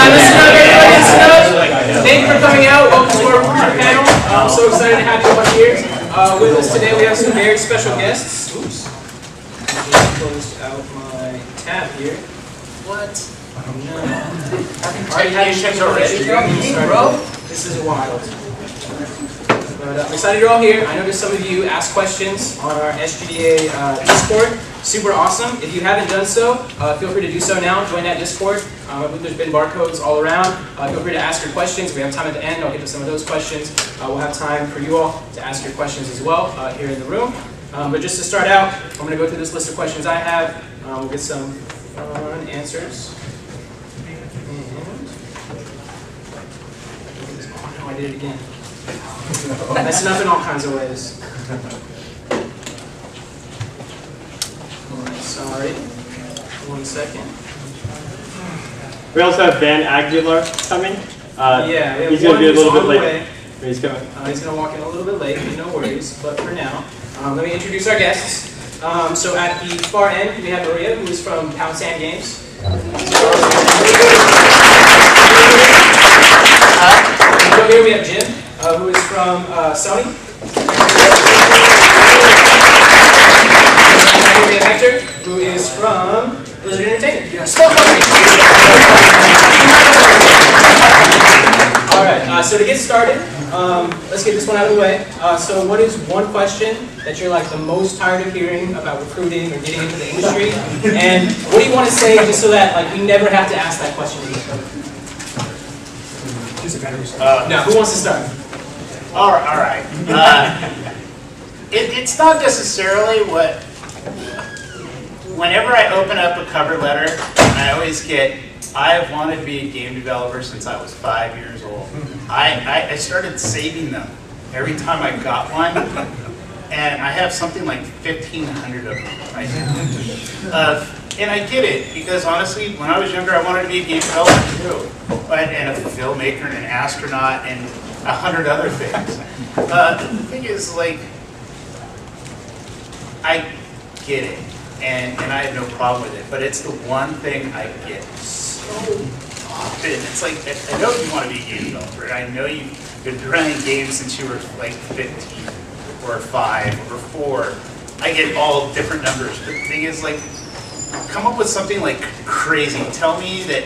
listen up, everybody, listen up. Thank you for coming out. Welcome to our recruiter panel. I'm so excited to have you all here. With us today, we have some very special guests. Oops. I just closed out my tab here. What? No. Already had checks already, bro. This is wild. But I'm excited you're all here. I noticed some of you asked questions on our SGDA Discord. Super awesome. If you haven't done so, feel free to do so now. Join that Discord. I believe there's been barcodes all around. Feel free to ask your questions. We have time at the end. I'll get to some of those questions. We'll have time for you all to ask your questions as well here in the room. But just to start out, I'm going to go through this list of questions I have. We'll get some fun answers. Oh no, I did it again. Messing up in all kinds of ways. Sorry. 1 second. We also have Ben Aguilar coming. Yeah, he's going to be a little bit late. He's coming. He's going to walk in a little bit late, no worries. But for now, let me introduce our guests. So at the far end, we have Maria, who is from Pound Sand Games. Over here we have Jim, who is from Sony. And here we have Hector, who is from Blizzard Entertainment. Yes. Alright, so to get started, let's get this one out of the way. So what is one question that you're like the most tired of hearing about recruiting or getting into the industry? And what do you want to say just so that like we never have to ask that question again? No, who wants to start? All right. It's not necessarily what. Whenever I open up a cover letter, I always get, I have wanted to be a game developer since I was 5 years old. I started saving them every time I got one, and I have something like 1,500 of them right now. And I get it, because honestly, when I was younger, I wanted to be a game developer too, and a filmmaker and an astronaut and 100 other things. The thing is, like, I get it, and I have no problem with it, but it's the one thing I get so often. It's like, I know you want to be a game developer, and I know you've been running games since you were like 15 or 5 or 4. I get all different numbers, but the thing is, like, come up with something like crazy. Tell me that,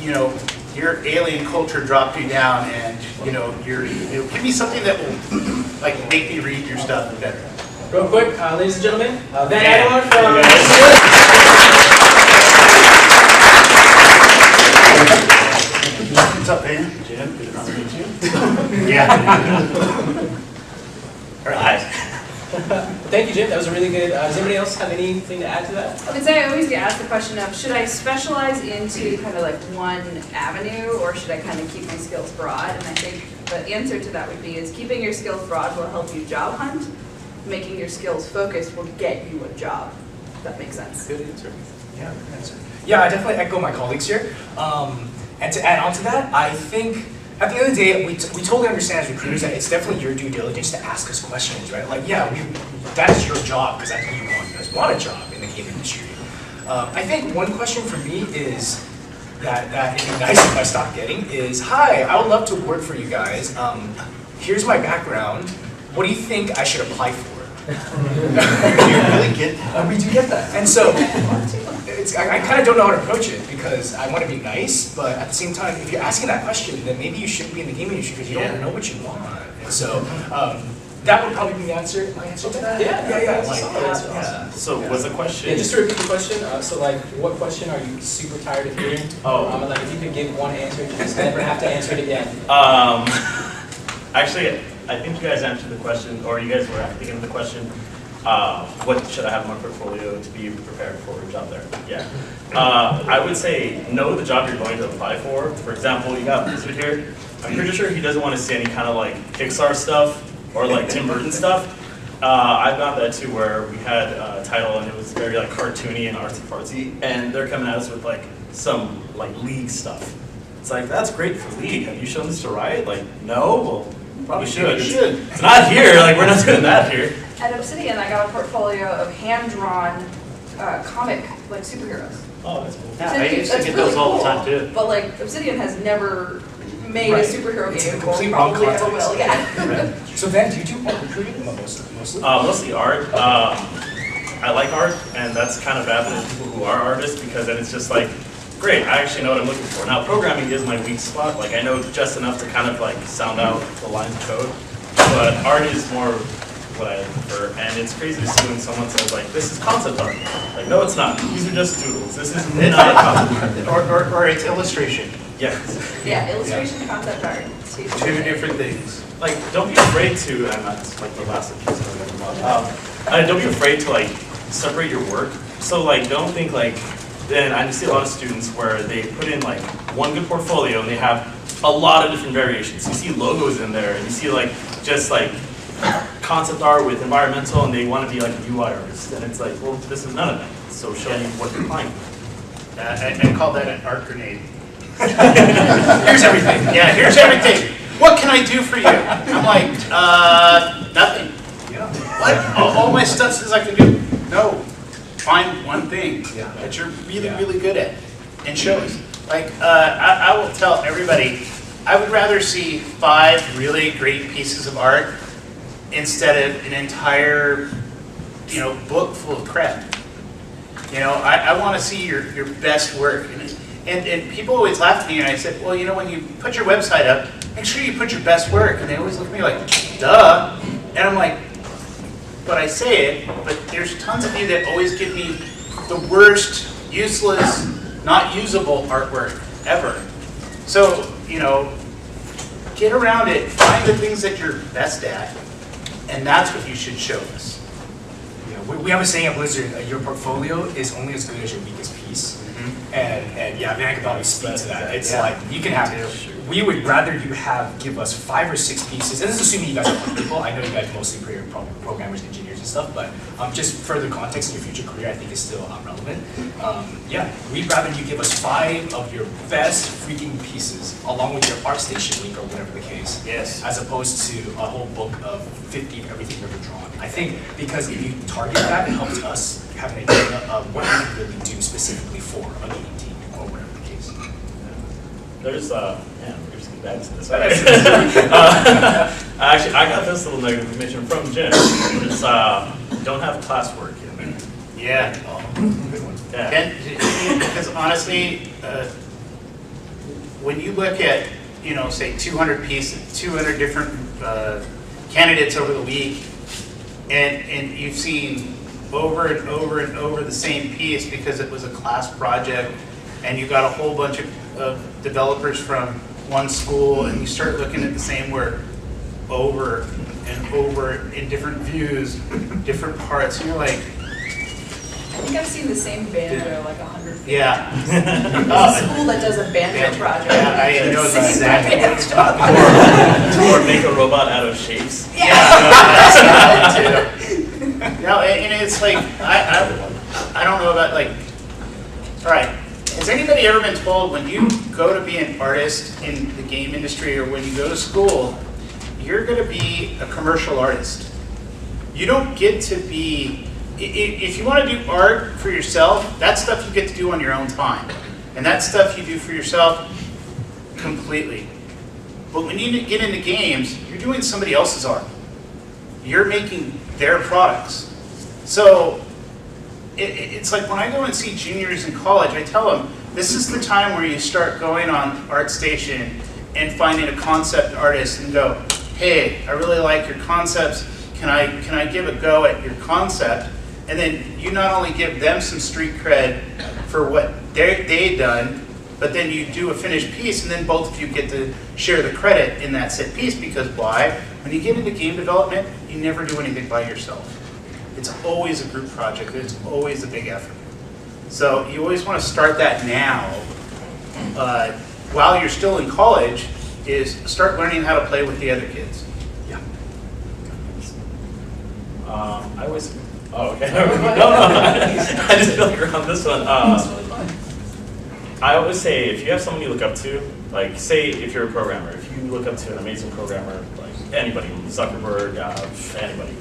you know, your alien culture dropped you down, and give me something that will like make me read your stuff better. Real quick, ladies and gentlemen, Ben Aguilar from. What's up, Ben? Jim, good to meet you. Yeah. All right. Thank you, Jim. That was a really good. Does anybody else have anything to add to that? I would say I always get asked the question of, should I specialize into kind of like one avenue, or should I kind of keep my skills broad? And I think the answer to that would be is keeping your skills broad will help you job hunt. Making your skills focused will get you a job. If that makes sense. Good answer. Yeah, good answer. Yeah, I definitely echo my colleagues here. And to add on to that, I think at the end of the day, we totally understand as recruiters that it's definitely your due diligence to ask us questions, right? Like, yeah, that is your job because that's what you want. You guys want a job in the game industry. I think one question for me is that it'd be nice if I stopped getting is, hi, I would love to work for you guys. Here's my background. What do you think I should apply for? Do you really get that? We do get that. And so, I kind of don't know how to approach it because I want to be nice, but at the same time, if you're asking that question, then maybe you shouldn't be in the game industry because you don't know what you want. And so, that would probably be my answer to that. Yeah. So what's the question? Yeah, just to repeat the question, so like, what question are you super tired of hearing? Oh. Like, if you could give one answer, you just never have to answer it again. Actually, I think you guys answered the question, or you guys were thinking of the question, what should I have in my portfolio to be prepared for a job there? Yeah. I would say know the job you're going to apply for. For example, you got Blizzard here. I'm pretty sure he doesn't want to see any kind of like Pixar stuff or like Tim Burton stuff. I've got that too, where we had a title and it was very like cartoony and artsy fartsy, and they're coming at us with like some like League stuff. It's like, that's great for League. Have you shown this to Riot? Like, no? Well, probably should. It's not here. Like, we're not doing that here. At Obsidian, I got a portfolio of hand-drawn comic, like superheroes. Oh, that's cool. Yeah, I used to get those all the time too. But like Obsidian has never made a Right. superhero It's a game, or complete wrong probably ever context. will, yeah. So then, do you do art recruiting mostly? Mostly art. I like art, and that's kind of bad for the people who are artists because then it's just like, great, I actually know what I'm looking for. Now, programming is my weak spot. Like, I know just enough to kind of like sound out the lines of code, but art is more what I prefer. And it's crazy to see when someone says like, this is concept art. Like, no, it's not. These are just doodles. This is not concept art. Or it's illustration. Yes. Yeah, illustration, concept art. Two different things. Like, don't be afraid to, and that's like the last piece I'm talking about. Don't be afraid to like separate your work. So like, don't think like, then I see a lot of students where they put in like one good portfolio and they have a lot of different variations. You see logos in there, and you see like just like concept art with environmental, and they want to be like a UI artist. And it's like, well, this is none of that. So show me what you're applying. I call that an art grenade. Here's everything. Yeah, here's everything. What can I do for you? I'm like, nothing. Yeah. What? All my stuff says I can do. No. Find one thing Yeah. that you're really, Yeah. really good at and show us. Like, I will tell everybody, I would rather see 5 really great pieces of art instead of an entire, book full of crap. I want to see your best work. And people always laugh at me, and I said, well, when you put your website up, make sure you put your best work. And they always look at me like, duh. And I'm like, but I say it, but there's tons of you that always give me the worst, useless, not usable artwork ever. So, get around it, find the things that you're best at, and that's what you should show us. Yeah, we have a saying at Blizzard, your portfolio is only as good as your weakest piece. And yeah, Van could probably speak to that. It's like, you can have, we would rather you give us 5 or 6 pieces, and this is assuming you guys are people. I know you guys mostly programmers, engineers and stuff, but just further context in your future career I think is still relevant. Yeah, we'd rather you give us 5 of your best freaking pieces, along with your ArtStation link or whatever the case. Yes. As opposed to a whole book of 50 of everything you've ever drawn. I think because if you target that, it helps us have an idea of what we can really do specifically for a gaming team or whatever the case. There's, man, we're just getting back to this. Actually, I got this little negative information from Jim. It's, don't have classwork in there. Yeah. Good one. Yeah. Because honestly, when you look at, say 200 pieces, 200 different candidates over the week, and you've seen over and over and over the same piece because it was a class project, and you got a whole bunch of developers from one school, and you start looking at the same work over and over in different views, different parts, and you're like, I think I've seen the same banjo like 100 feet. yeah. There's a school that does a banjo project. Yeah, I know Same exactly what banjo. you're talking about. Or make a robot out of shapes. Yeah, that's that too. No, and it's like, I don't know about like, all right, has anybody ever been told when you go to be an artist in the game industry or when you go to school, you're going to be a commercial artist? You don't get to be, if you want to do art for yourself, that's stuff you get to do on your own time. And that's stuff you do for yourself completely. But when you get into games, you're doing somebody else's art. You're making their products. So it's like when I go and see juniors in college, I tell them, this is the time where you start going on ArtStation and finding a concept artist and go, hey, I really like your concepts. Can I give a go at your concept? And then you not only give them some street cred for what they've done, but then you do a finished piece, and then both of you get to share the credit in that set piece. Because why? When you get into game development, you never do anything by yourself. It's always a group project. It's always a big effort. So you always want to start that now, while you're still in college, is start learning how to play with the other kids. Yeah. I always, oh, okay. No, I just feel like around this one. I always say, if you have someone you look up to, like say if you're a programmer, if you look up to an amazing programmer, like anybody, Zuckerberg, anybody,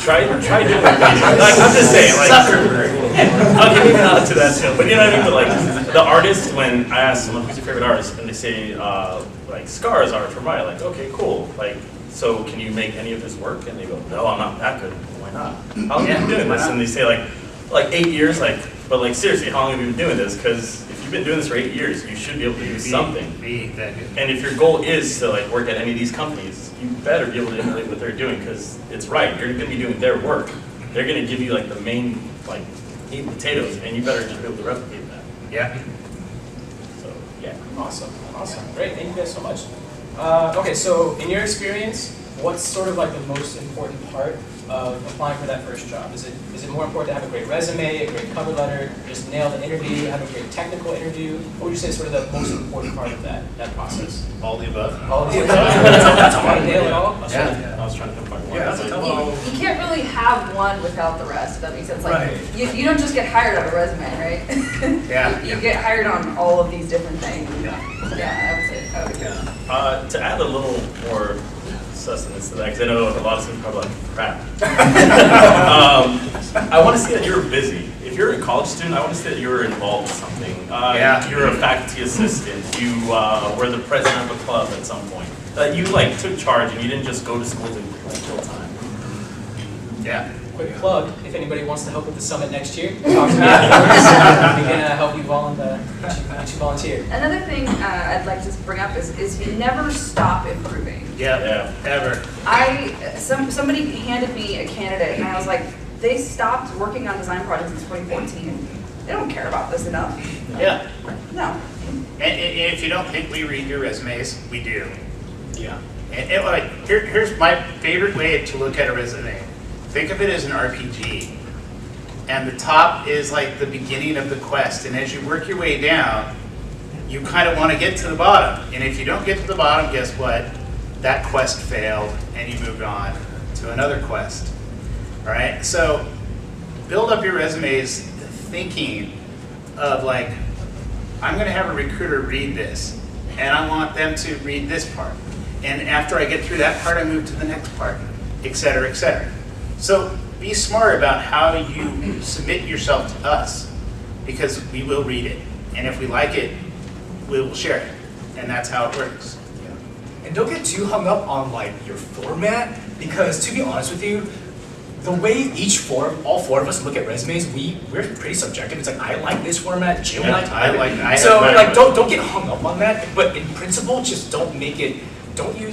Try doing it. Like, I'm just saying, like, I'll give you an nod to that too. But you know what I mean? But like, the artist, when I ask someone who's your favorite artist, and they say, like, Scar's art from Riot, like, okay, cool. Like, so can you make any of his work? And they go, no, I'm not that good. Why not? How long have you been doing this? And they say, like 8 years, like, but like, seriously, how long have you been doing this? Because if you've been doing this for 8 years, you should be able to do something. And if your goal is to like work at any of these companies, you better be able to emulate what they're doing, because it's right. You're going to be doing their work. They're going to give you like the main, like, meat and potatoes, and you better just be able to replicate that. Yeah. So, yeah. Awesome. Great, thank you guys so much. Okay, so in your experience, what's sort of like the most important part of applying for that first job? Is it more important to have a great resume, a great cover letter, just nail the interview, have a great technical interview? What would you say is sort of the most important part of that process? All the above. All of the above? That's hard to nail it all? Yeah. I was trying to find one. Yeah, that's a tough one. You can't really have one without the rest, if that makes sense. Like, Right. you don't just get hired on a resume, right? Yeah. You get hired on all of these different things. Yeah. Yeah, I would say. To add a little more sustenance to that, because I know a lot of students are probably like, crap. I want to see that you're busy. If you're a college student, I want to see that you're involved in something. You're a faculty assistant. You were the president of a club at some point. You like took charge, and you didn't just go to school to like, kill time. Yeah. Quick plug, if anybody wants to help with the summit next year, talk to me afterwards. We can help you volunteer. Another thing I'd like to bring up is you never stop improving. Yeah. Ever. Somebody handed me a candidate, and I was like, they stopped working on design projects in 2014. They don't care about this enough. Yeah. No. And if you don't think we read your resumes, we do. Yeah. And like, here's my favorite way to look at a resume. Think of it as an RPG. And the top is like the beginning of the quest. And as you work your way down, you kind of want to get to the bottom. And if you don't get to the bottom, guess what? That quest failed, and you moved on to another quest. All right? So build up your resumes thinking of like, I'm going to have a recruiter read this, and I want them to read this part. And after I get through that part, I move to the next part, et cetera, et cetera. So be smart about how you submit yourself to us, because we will read it. And if we like it, we will share it. And that's how it works. And don't get too hung up on like your format, because to be honest with you, the way all four of us look at resumes, we're pretty subjective. It's like, I like this format, Jim likes it. So like, don't get hung up on that. But in principle, just don't make it.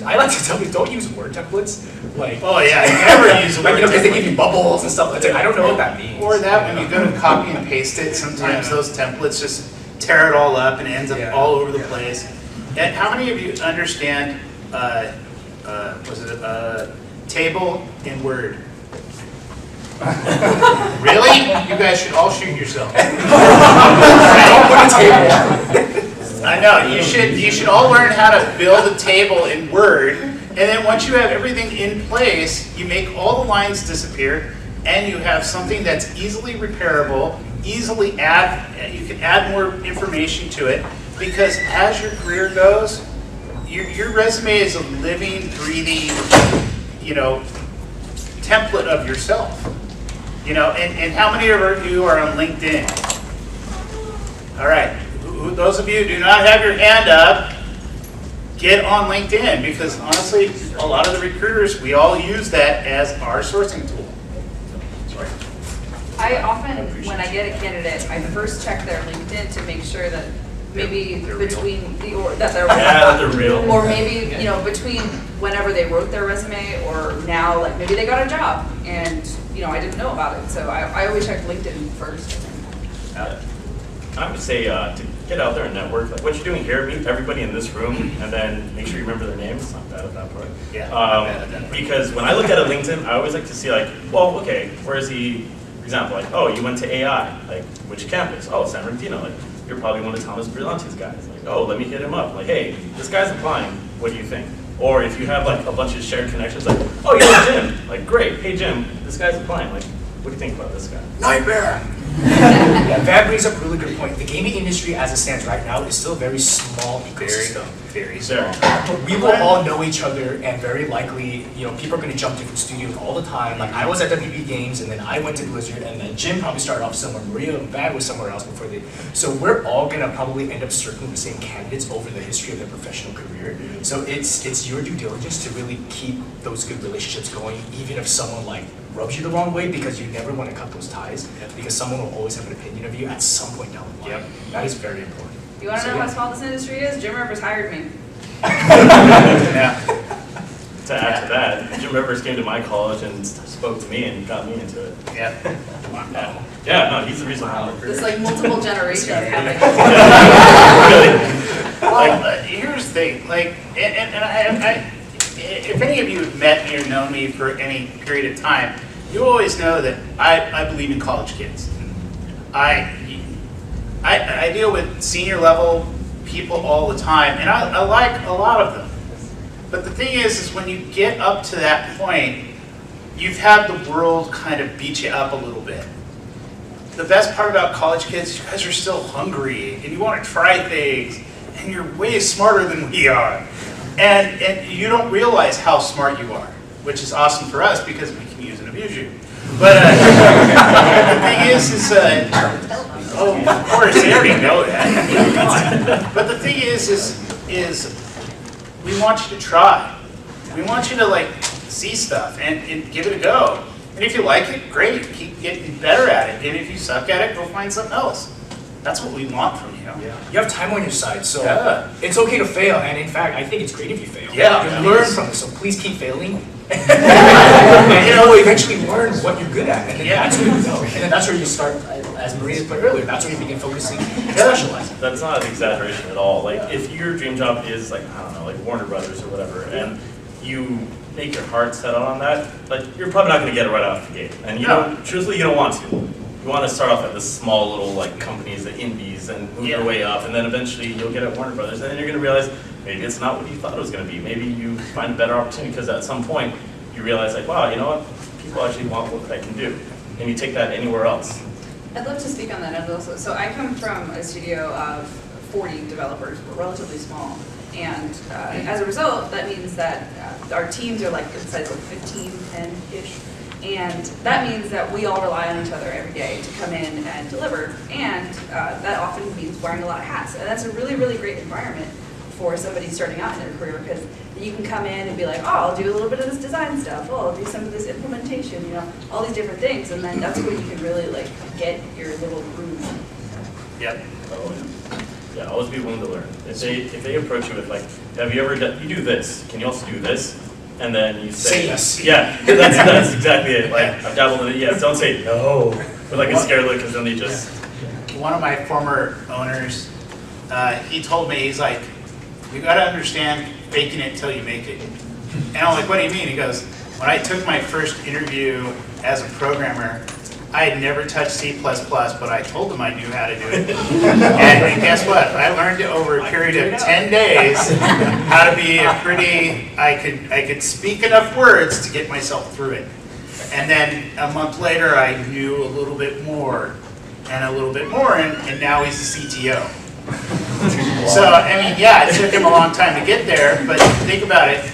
I like to tell you, don't use word templates. Like, Oh yeah, never use a like, word because they template. give you bubbles and stuff. It's like, I don't know what that means. Or that when you go to copy and paste it, sometimes those templates just tear it all up and it ends up all over the place. And how many of you understand, table in Word? Really? You guys should all shoot yourself. Don't put a table. I know, you should all learn how to build a table in Word, and then once you have everything in place, you make all the lines disappear, and you have something that's easily repairable, you can add more information to it, because as your career goes, your resume is a living, breathing, template of yourself. And how many of you are on LinkedIn? All right. Those of you who do not have your hand up, get on LinkedIn, because honestly, a lot of the recruiters, we all use that as our sourcing tool. Sorry. I often, when I get a candidate, I first check their LinkedIn to make sure that maybe between that they're real. Or maybe, between whenever they wrote their resume or now, like maybe they got a job and, I didn't know about it. So I always check LinkedIn first. I would say to get out there and network, like what you're doing here, meet everybody in this room, and then make sure you remember their names. It's not bad at that part. Yeah. Because when I look at a LinkedIn, I always like to see like, well, okay, where is he? For example, like, oh, you went to AI, like which campus? Oh, San Bernardino. Like you're probably one of Thomas Brillante's guys. Like, oh, let me hit him up. Like, hey, this guy's applying. What do you think? Or if you have like a bunch of shared connections, like, oh, you're Jim. Like, great. Hey, Jim, this guy's applying. Like, what do you think about this guy? Nightmare. Yeah, that brings up a really good point. The gaming industry as it stands right now is still a very small ecosystem. Very Sure. But we will all know each other, and very likely, people are going to jump different studios all the time. Like I was at WB Games, and then I went to Blizzard, and then Jim probably started off somewhere. Maria and Bad was somewhere else before they. So we're all going to probably end up circling the same candidates over the history of their professional career. So it's your due diligence to really keep those good relationships going, even if someone like rubs you the wrong way, because you never want to cut those ties, because someone will always have an opinion of you at some point down the line. Yep. That is very important. You want to know how small this industry is? Jim Rivers hired me. Yeah. To add to that, Jim Rivers came to my college and spoke to me and got me into it. Yeah. Yeah, no, he's the reason why I'm a recruiter. This like multiple generations happening. Well, here's the thing, like, and I, if any of you have met me or known me for any period of time, you always know that I believe in college kids. I deal with senior level people all the time, and I like a lot of them. But the thing is when you get up to that point, you've had the world kind of beat you up a little bit. The best part about college kids, you guys are still hungry, and you want to try things, and you're way smarter than we are. And you don't realize how smart you are, which is awesome for us because we can use and abuse you. But the thing is oh, of course, they already know that. But the thing is we want you to try. We want you to like see stuff and give it a go. And if you like it, great, keep getting better at it. And if you suck at it, go find something else. That's what we want from you. Yeah. You have time on your side, so Yeah. it's okay to fail. And in fact, I think it's great if you fail. Yeah. You learn from it, so please keep failing. And you will eventually learn what you're good at, and then that's where you go. And then that's where you start, as Maria put earlier, that's where you begin focusing and specializing. That's not an exaggeration at all. Like, if your dream job is like, I don't know, like Warner Brothers or whatever, and you make your heart set on that, like, you're probably not going to get it right off the gate. And you don't, truthfully, you don't want to. You want to start off at the small little like companies, the indies, and move your way up, and then eventually you'll get at Warner Brothers, and then you're going to realize maybe it's not what you thought it was going to be. Maybe you find a better opportunity because at some point you realize like, wow, you know what? People actually want what I can do, and you take that anywhere else. I'd love to speak on that end also. So I come from a studio of 40 developers. We're relatively small. And as a result, that means that our teams are like the size of 15, 10-ish. And that means that we all rely on each other every day to come in and deliver. And that often means wearing a lot of hats. And that's a really, really great environment for somebody starting out in their career, because you can come in and be like, oh, I'll do a little bit of this design stuff. Oh, I'll do some of this implementation, all these different things. And then that's where you can really like get your little groove. Yep. Yeah, always be willing to learn. If they approach you with like, have you ever done, you do this, can you also do this? And then you say yes. Yeah, that's exactly it. Like, I've dabbled in it, yes, don't say no. With like a scared look, because then they just. One of my former owners, he told me, he's like, you gotta understand faking it till you make it. And I'm like, what do you mean? He goes, when I took my first interview as a programmer, I had never touched C++, but I told them I knew how to do it. And guess what? I learned it over a period of 10 days how to be I could speak enough words to get myself through it. And then a month later, I knew a little bit more and a little bit more, and now he's the CTO. So, I mean, yeah, it took him a long time to get there, but think about it,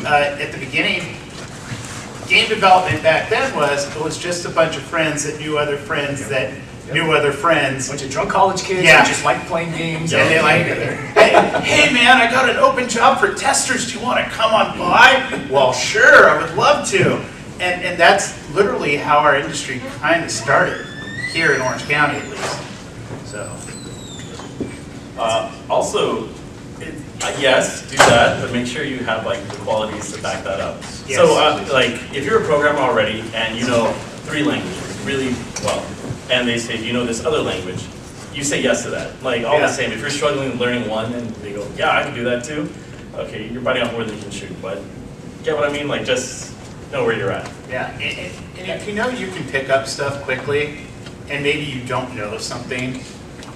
at the beginning, game development back then was just a bunch of friends that knew other friends that knew other friends. A bunch of drunk college kids that just like playing games. And they're like, hey man, I got an open job for testers, do you want to come on by? Well, sure, I would love to. And that's literally how our industry kind of started, here in Orange County at least. So. Also, yes, do that, but make sure you have like the qualities to back that up. Yes. So, like, if you're a programmer already and you know 3 languages really well, and they say, do you know this other language? You say yes to that. Like, all the same, if you're struggling learning one and they go, yeah, I can do that too, okay, you're biting off more than you can chew, but get what I mean? Like, just know where you're at. Yeah, and if you know you can pick up stuff quickly, and maybe you don't know something,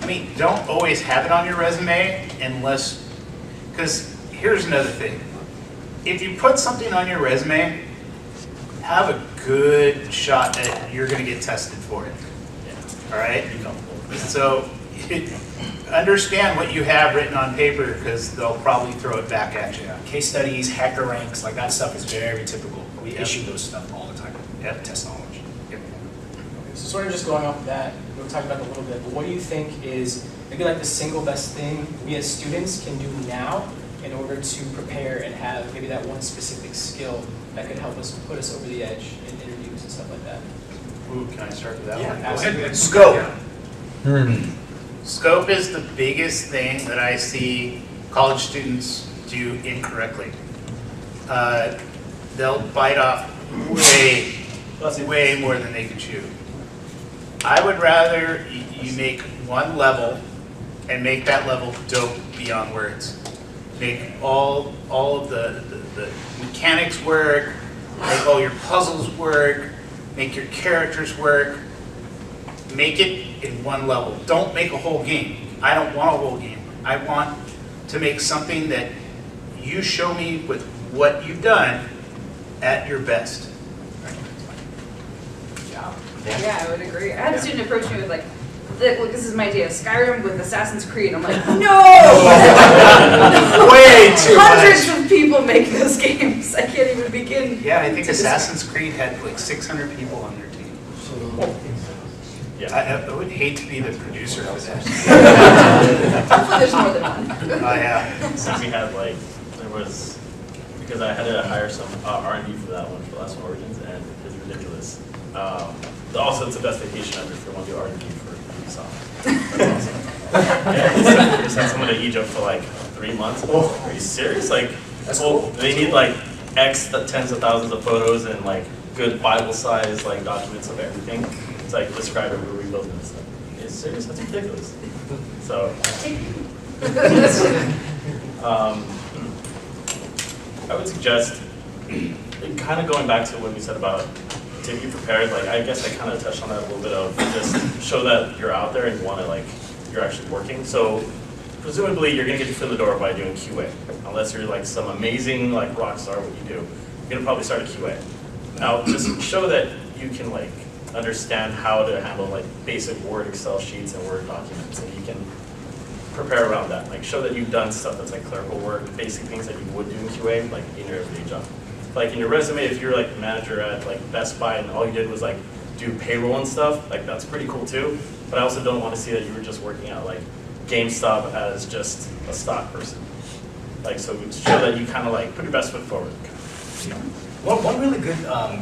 I mean, don't always have it on your resume unless, because here's another thing. If you put something on your resume, have a good shot that you're going to get tested for it. all right? So understand what you have written on paper because they'll probably throw it back at you. Case studies, hacker ranks, like that stuff is very typical. We Yep. issue those stuff all the time. Yep. Test knowledge. Yep. So sort of just going off of that, we were talking about it a little bit, but what do you think is maybe like the single best thing we as students can do now in order to prepare and have maybe that one specific skill that could help us put us over the edge in interviews and stuff like that? Ooh, can I start with that Yeah, one? absolutely. Scope. Scope is the biggest thing that I see college students do incorrectly. They'll bite off way more than they can chew. I would rather you make one level and make that level dope beyond words. Make all of the mechanics work, make all your puzzles work, make your characters work. Make it in one level. Don't make a whole game. I don't want a whole game. I want to make something that you show me with what you've done at your best. Yeah, I would agree. I had a student approach me with like, look, this is my idea, Skyrim with Assassin's Creed. I'm like, no! Way too Hundreds much. of people make those games. I can't even begin. Yeah, I think to describe. Assassin's Creed had like 600 people on their team. Yeah. I would hate to be the producer of that. Hopefully there's more than one. Oh, yeah. So we had like, there was, because I had to hire some R&D for that one, for the last one, Origins, and it's ridiculous. Also, it's the best vacation ever if you want to do R&D for Ubisoft. That's awesome. Yeah, we just had someone to Egypt for like 3 months. Are you serious? Like, they need like tens of thousands of photos and like good Bible size like documents of everything. It's like describe it, we're rebuilding this thing. It's serious, that's ridiculous. So, I would suggest, kind of going back to what we said about to be prepared, like I guess I kind of touched on that a little bit of just show that you're out there and you want to like, you're actually working. So presumably you're going to get your foot in the door by doing QA. Unless you're like some amazing like rock star what you do, you're going to probably start a QA. Now just show that you can like understand how to handle like basic Word, Excel sheets and Word documents, and you can prepare around that. Like show that you've done stuff that's like clerical work, basic things that you would do in QA, like in your everyday job. Like in your resume, if you're like a manager at like Best Buy and all you did was like do payroll and stuff, like that's pretty cool too. But I also don't want to see that you were just working at like GameStop as just a stock person. Like so show that you kind of like put your best foot forward. One really good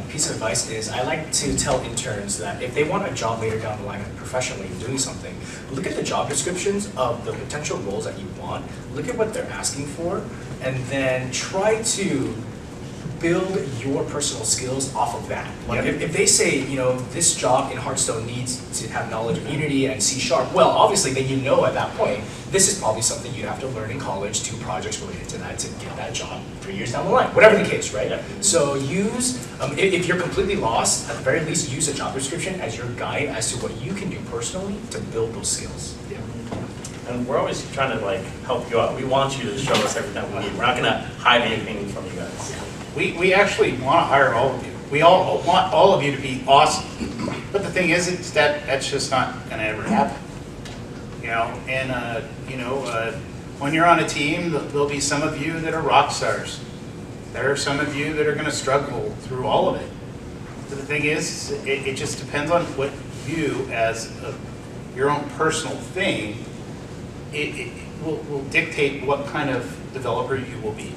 piece of advice is I like to tell interns that if they want a job later down the line professionally doing something, look at the job descriptions of the potential roles that you want, look at what they're asking for, and then try to build your personal skills off of that. Like if they say, you know, this job in Hearthstone needs to have knowledge of Unity and C#, well, obviously then you know at that point, this is probably something you have to learn in college, 2 projects related to that to get that job 3 years down the line, whatever the case, right? So use, if you're completely lost, at the very least use a job description as your guide as to what you can do personally to build those skills. Yeah. And we're always trying to like help you out. We want you to show us everything we need. We're not gonna hide anything from you guys. We actually want to hire all of you. We all want all of you to be awesome. But the thing is, it's that's just not going to ever happen. You know, and when you're on a team, there'll be some of you that are rock stars. There are some of you that are going to struggle through all of it. But the thing is, it just depends on what you, as your own personal thing, it will dictate what kind of developer you will be.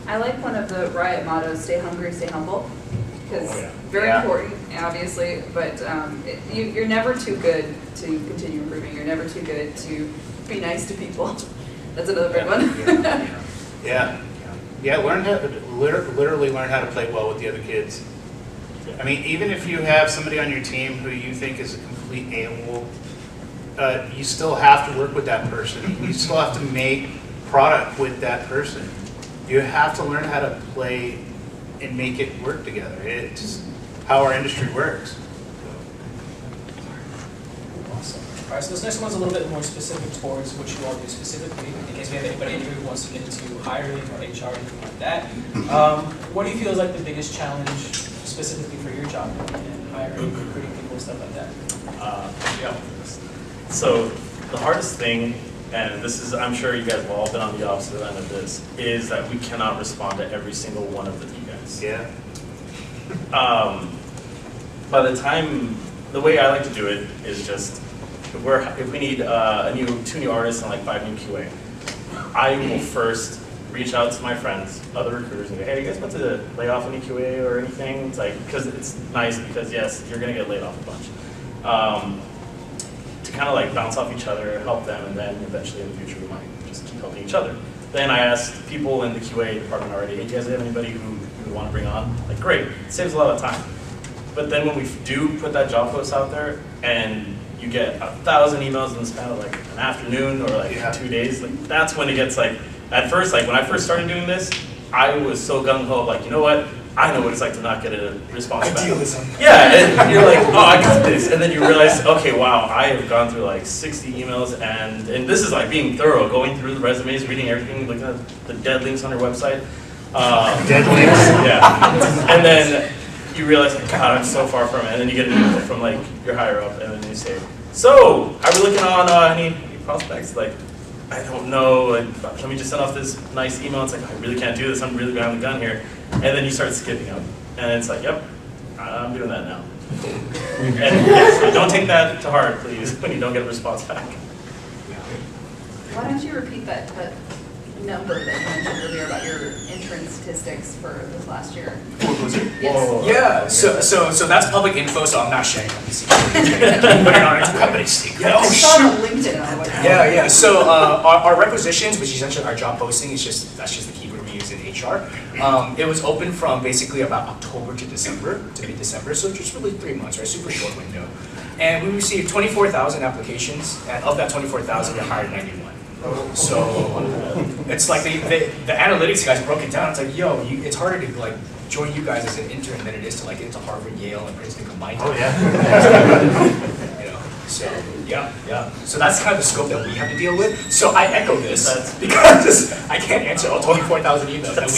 I like one of the Riot mottos, stay hungry, stay humble, because very Yeah. important, obviously, but you're never too good to continue improving. You're never too good to be nice to people. That's another big one. Yeah, learn how to, literally learn how to play well with the other kids. I mean, even if you have somebody on your team who you think is a complete a-hole, you still have to work with that person. You still have to make product with that person. You have to learn how to play and make it work together. It's how our industry works. Awesome. All right, so this next one's a little bit more specific towards what you all do specifically, in case we have anybody in here who wants to get into hiring or HR or anything like that. What do you feel is like the biggest challenge specifically for your job in hiring, recruiting people cool stuff like that. Yeah. So the hardest thing, and this is, I'm sure you guys have all been on the opposite end of this, is that we cannot respond to every single one of the guys. Yeah. By the time, the way I like to do it is just, if we need two new artists and like 5 new QA, I will first reach out to my friends, other recruiters, and go, hey, you guys want to lay off any QA or anything? It's like, because it's nice, because yes, you're gonna get laid off a bunch. To kind of like bounce off each other, help them, and then eventually in the future we might just keep helping each other. Then I asked people in the QA department already, hey, do you guys have anybody who you want to bring on? Like, great, it saves a lot of time. But then when we do put that job post out there, and you get 1,000 emails in the span of like an afternoon or like 2 days, like that's when it gets like, at first, like when I first started doing this, I was so gung-ho, like, you know what? I know what it's like to not get a response back. Idealism. Yeah, and you're like, oh, I got this. And then you realize, okay, wow, I have gone through like 60 emails, and this is like being thorough, going through the resumes, reading everything, looking at the dead links on your website. Dead links? Yeah. And then you realize, like, God, I'm so far from it. And then you get an email from like your higher up, and then you say, so, are we looking on any prospects? Like, I don't know, like, let me just send off this nice email. It's like, I really can't do this, I'm really behind the gun here. And then you start skipping them. And it's like, yep, I'm doing that now. And yes, so don't take that to heart, please, when you don't get a response back. Why don't you repeat that number that you mentioned earlier about your intern statistics for this last year? Yes. Yeah, so that's public info, so I'm not sharing it. Put it on a company secret. Yeah, I saw it on LinkedIn. I was like, Yeah. So our requisitions, which is essentially our job posting, that's just the keyword we use in HR. It was open from basically about October to December, to mid-December, so just really 3 months, right? Super short window. And we received 24,000 applications, and of that 24,000, we hired 91. So it's like the analytics guys broke it down. It's like, yo, it's harder to like join you guys as an intern than it is to like get into Harvard, Yale, and Princeton combined. Oh, yeah. You know, so yeah. So that's kind of the scope that we have to deal with. So I echo this because I can't answer all 24,000 emails that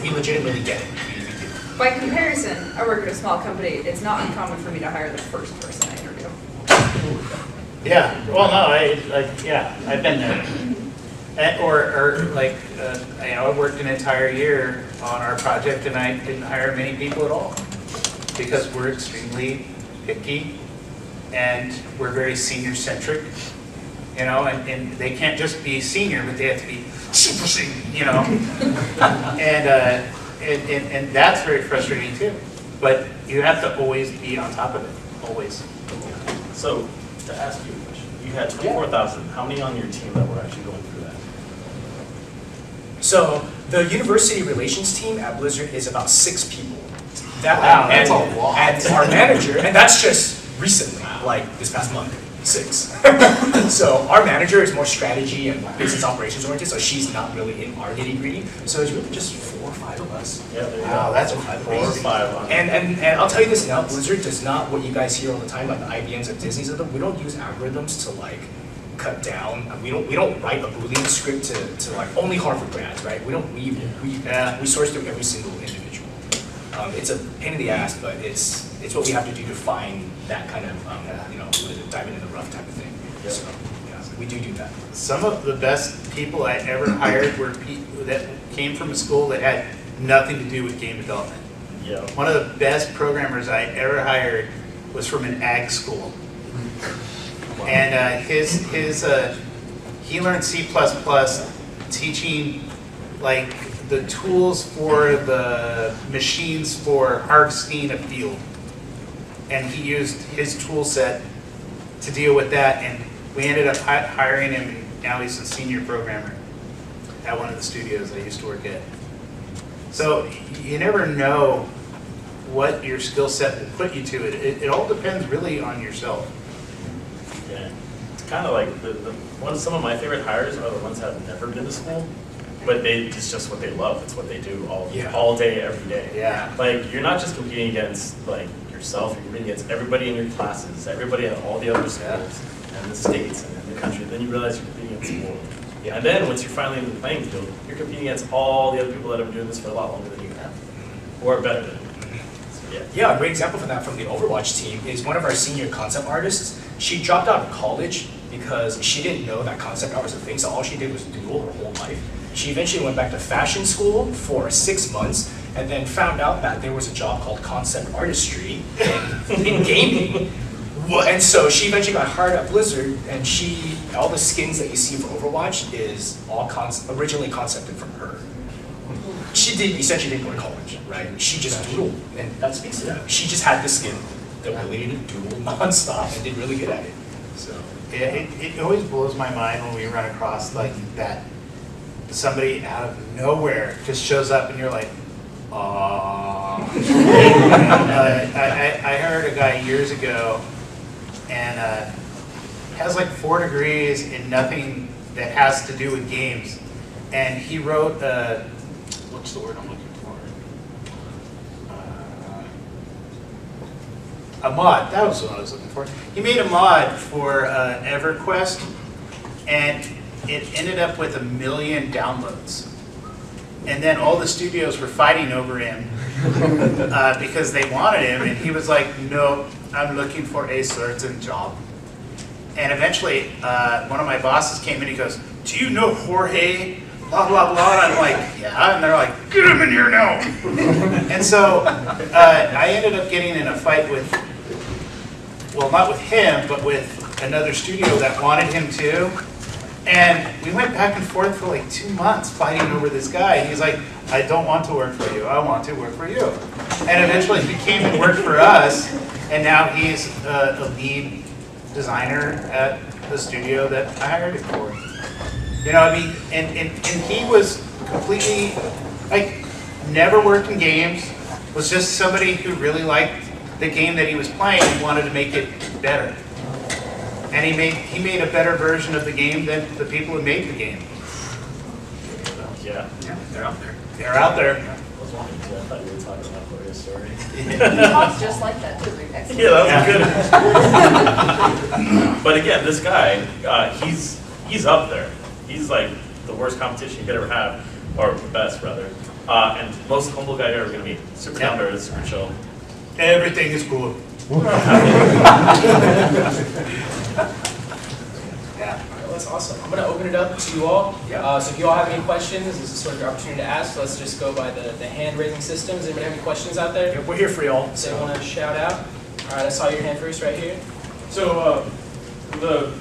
we legitimately get it. by comparison, I work at a small company. It's not uncommon for me to hire the first person I interview. Yeah, well, no, I've been there. Or like, I worked an entire year on our project and I didn't hire many people at all because we're extremely picky and we're very senior centric, you know, and they can't just be senior, but they have to be super senior, you know. And that's very frustrating too. But you have to always be on top of it, always. So, to ask you a question, you had 24,000. How many on your team that were actually going through that? So the university relations team at Blizzard is about 6 people. Wow, that's a lot. And our manager, and that's just recently, like this past month, 6. So our manager is more strategy and business operations oriented, so she's not really in our nitty gritty. So it's really just 4 or 5 of us. Yeah, there you Wow, go. that's 4 or 5 on. And I'll tell you this now, Blizzard does not, what you guys hear all the time, like the IBMs and Disneys of them, we don't use algorithms to like cut down. We don't write a Boolean script to like only Harvard grads, right? We source through every single individual. It's a pain in the ass, but it's what we have to do to find that kind of diamond in the rough type of thing. Yeah. So yeah, we do that. Some of the best people I ever hired were people that came from a school that had nothing to do with game development. Yeah. One of the best programmers I ever hired was from an ag school. Wow. And he learned C++ teaching like the tools for the machines for harvesting a field. And he used his tool set to deal with that, and we ended up hiring him, and now he's a senior programmer at one of the studios I used to work at. So you never know what your skill set will put you to. It all depends really on yourself. Yeah. It's kind of like some of my favorite hires are the ones that have never been to school, but it's just what they love. It's what they do all day, every day. Yeah. Like, you're not just competing against like yourself, you're competing against everybody in your classes, everybody at all the other schools, and the states, and in the country. Then you realize you're competing against the world. Yeah. And then once you're finally in the playing field, you're competing against all the other people that have been doing this for a lot longer than you have, or better than you. So, Yeah, a great example for that from the Overwatch team is one of our senior concept artists. She dropped out of college because she didn't know that concept art was a thing, so all she did was doodle her whole life. She eventually went back to fashion school for 6 months and then found out that there was a job called concept artistry in gaming. And so she eventually got hired at Blizzard, and all the skins that you see for Overwatch is all originally concepted from her. She essentially didn't go to college, right? She just doodled, and that speaks to that. She just had the skill, the ability to doodle nonstop, and did really good at it. So It always blows my mind when we run across like that. Somebody out of nowhere just shows up and you're like, aww. I heard a guy years ago and has like 4 degrees in nothing that has to do with games. And he wrote, what's the word I'm looking for? A mod, that was what I was looking for. He made a mod for EverQuest, and it ended up with 1 million downloads. And then all the studios were fighting over him because they wanted him, and he was like, no, I'm looking for a certain job. And eventually, one of my bosses came in, he goes, do you know Jorge? Blah, blah, blah. And I'm like, yeah. And they're like, get him in here now. And so I ended up getting in a fight with, well, not with him, but with another studio that wanted him too. And we went back and forth for like 2 months fighting over this guy. And he's like, I don't want to work for you. I want to work for you. And eventually he came and worked for us. And now he's a lead designer at the studio that I hired him for. You know, I mean, and he was completely, like, never worked in games, was just somebody who really liked the game that he was playing and wanted to make it better. And he made a better version of the game than the people who made the game. Yeah. yeah, they're out there. They're out there. I was wondering too, I thought you were talking about Gloria's story. He talks just like that too. Excellent. Yeah, that was good. But again, this guy, he's up there. He's like the worst competition you could ever have, or the best rather. And most humble guy you're ever gonna meet. Super down to earth, super chill. Everything is cool. Yeah, well, that's awesome. I'm going to open it up to you all. So if you all have any questions, this is sort of your opportunity to ask. So let's just go by the hand-raising system. Does anybody have any questions out there? Yeah, we're here for y'all. So you want to shout out? All right, I saw your hand first right here. So the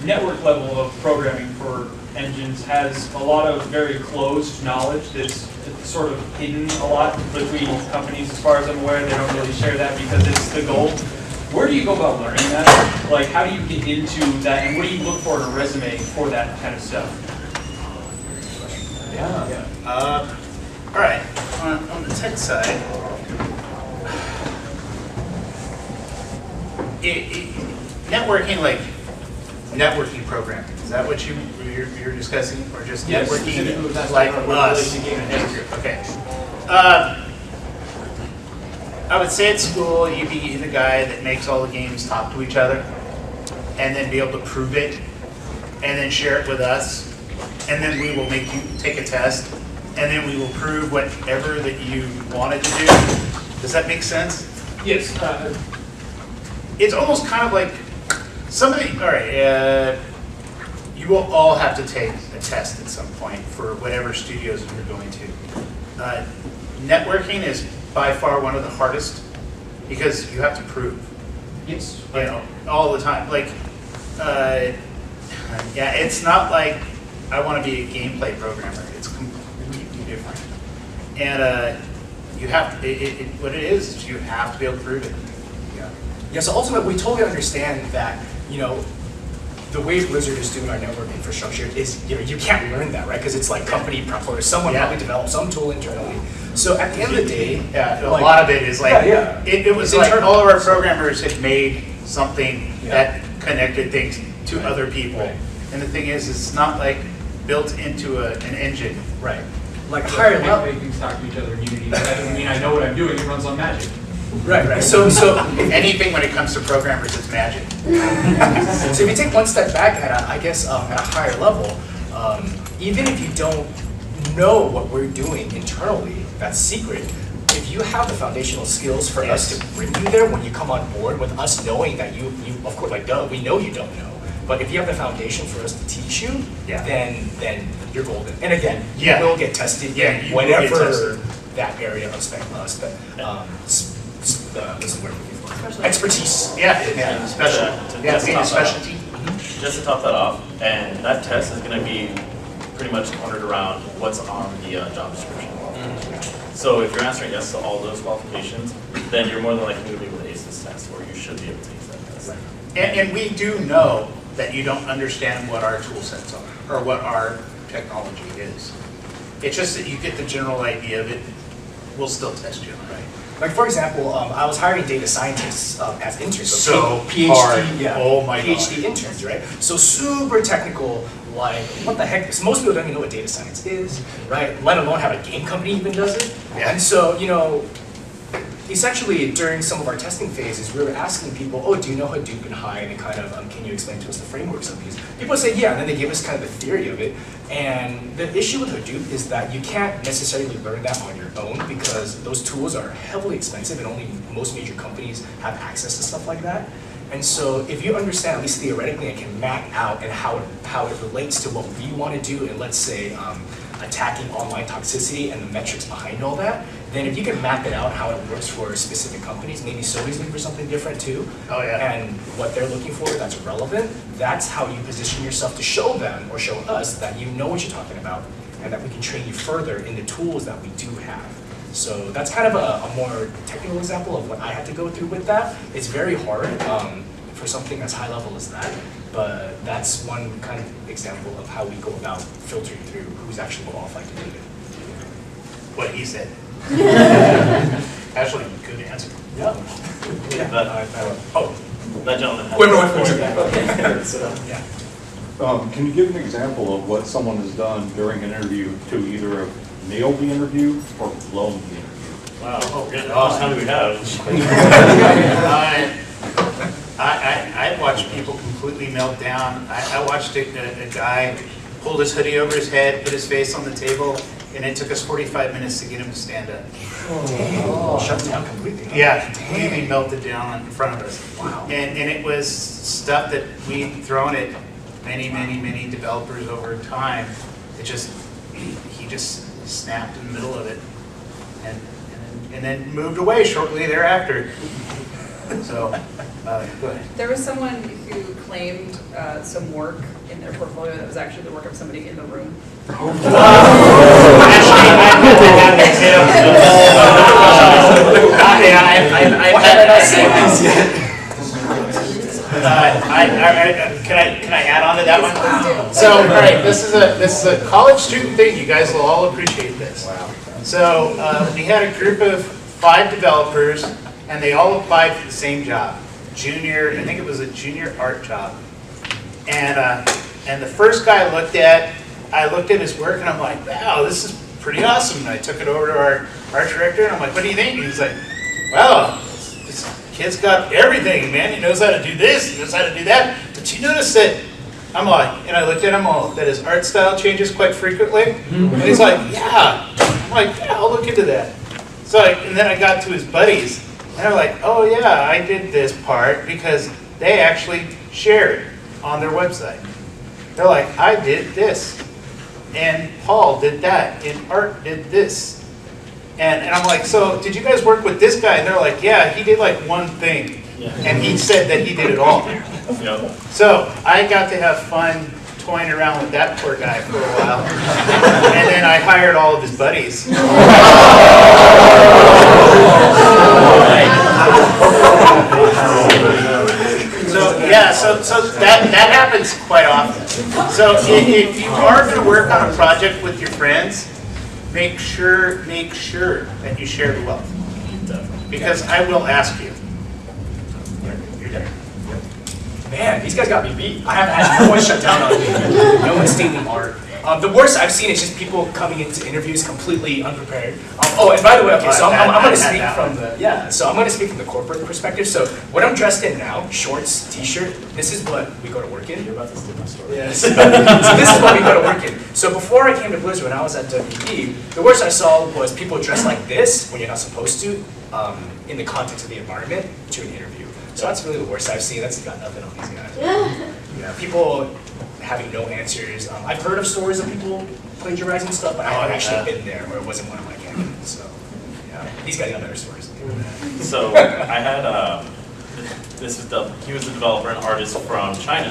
network level of programming for engines has a lot of very closed knowledge that's sort of hidden a lot between companies. As far as I'm aware, they don't really share that because it's the goal. Where do you go about learning that? Like, how do you get into that, and what do you look for in a resume for that kind of stuff? All right, on the tech side, networking, like networking programming, is that what you're discussing, or just Yes, networking that's like what we're us? really thinking of. Okay. I would say at school, you'd be the guy that makes all the games talk to each other, and then be able to prove it, and then share it with us, and then we will make you take a test, and then we will prove whatever that you wanted to do. Does that make sense? Yes. It's almost kind of like somebody, all right, you will all have to take a test at some point for whatever studios you're going to. Networking is by far one of the hardest because you have to prove, Yes. you know, all the time. Like, yeah, it's not like I want to be a gameplay programmer. It's completely different. And you have to, what it is you have to be able to prove it. Yeah, so ultimately, we totally understand that, you know, the way Blizzard is doing our network infrastructure is, you know, you can't learn that, right? Because it's like company prep or someone probably developed some tool internally. So at the end of the day, a lot of it is like, it was It's like internal. all of our programmers had made something that connected things to other people. Right. And the thing is, it's not like built into an engine. right? Like higher level. Make things talk to each other in Unity. That doesn't mean I know what I'm doing. It runs on Magic. Right. So Anything when it comes to programmers is magic. So if you take one step back at a higher level, even if you don't know what we're doing internally, that's secret. If if you have the foundational skills for us to bring you there when you come on board, with us knowing that you of course, like, duh, we know you don't know. But if you have the foundation for us to teach you, then you're golden. And again, you will get tested in whatever that area of what's the word I'm looking for? Expertise. Specialty. Just to top that off, and that test is going to be pretty much centered around what's on the job description. So if you're answering yes to all those qualifications, then you're more than likely to be able to ace this test, or you should be able to ace that test. And we do know that you don't understand what our tool sets are, or what our technology is. It's just that you get the general idea of it. We'll still test you, right? Like for example, I was hiring data scientists as interns. So PhD, hard. Oh my PhD God. interns, right? So super technical, like what the heck? So most people don't even know what data science is, right? Let alone have a game company even does it. Yeah. And so, you know, essentially during some of our testing phases, we were asking people, oh, do you know Hadoop and Hive, and kind of, can you explain to us the frameworks of these? People say, yeah, and then they give us kind of the theory of it. And the issue with Hadoop is that you can't necessarily learn that on your own because those tools are heavily expensive and only most major companies have access to stuff like that. And so if you understand, at least theoretically, and can map out and how it relates to what we want to do, and let's say attacking online toxicity and the metrics behind all that, then if you can map it out how it works for specific companies, maybe Sony's looking for something different too, and what they're looking for that's relevant, that's how you position yourself to show them or show us that you know what you're talking about and that we can train you further in the tools that we do have. So that's kind of a more technical example of what I had to go through with that. It's very hard for something as high level as that, but that's one kind of example of how we go about filtering through who's actually qualified to do it. What he said. Actually, good answer. Yeah. That gentleman has Can you give an example of what someone has done during an interview to either have nailed the interview or blown the interview? Wow. Oh, good. How much time do we have? I watched people completely melt down. I watched a guy pulled his hoodie over his head, put his face on the table, and it took us 45 minutes to get him to stand up. Shut down completely. Yeah, completely melted down in front of us. Wow. And it was stuff that we'd thrown at many developers over time. It just, he just snapped in the middle of it and then moved away shortly thereafter. So, go ahead. There was someone who claimed some work in their portfolio that was actually the work of somebody in the room. Can I add on to that one? So, all right, this is a college student thing. You guys will all appreciate this. So, we had a group of 5 developers, and they all applied for the same job. Junior, I think it was a junior art job. And the first guy I looked at his work, and I'm like, wow, this is pretty awesome. And I took it over to our art director, and I'm like, what do you think? And he's like, wow, this kid's got everything, man. He knows how to do this, he knows how to do that. But you notice that, I'm like, and I looked at him all, that his art style changes quite frequently. And he's like, yeah. I'm like, yeah, I'll look into that. So, and then I got to his buddies, and they're like, oh yeah, I did this part because they actually shared on their website. They're like, I did this, and Paul did that, and Art did this. And I'm like, so did you guys work with this guy? And they're like, yeah, he did like one thing. And he said that he did it all. So I got to have fun toying around with that poor guy for a while. And then I hired all of his buddies. So yeah, so that happens quite often. So if you are going to work on a project with your friends, make sure that you share the wealth. Because I will ask you. You're done. Man, these guys got me beat. I haven't had no one shut down on me. No one stealing art. The worst I've seen is just people coming into interviews completely unprepared. Oh, and by the way, okay, so I'm going to speak from the corporate perspective. So what I'm dressed in now, shorts, t-shirt, this is what we go to work in. You're about to steal my story. Yes. So this is what we go to work in. So before I came to Blizzard, when I was at WB, the worst I saw was people dressed like this when you're not supposed to, in the context of the environment, to an interview. So that's really the worst I've seen. That's got nothing on these guys. Yeah, people having no answers. I've heard of stories of people plagiarizing stuff, but I haven't actually been there, or it wasn't one of my candidates. So, yeah, these guys got better stories. So I had he was a developer and artist from China,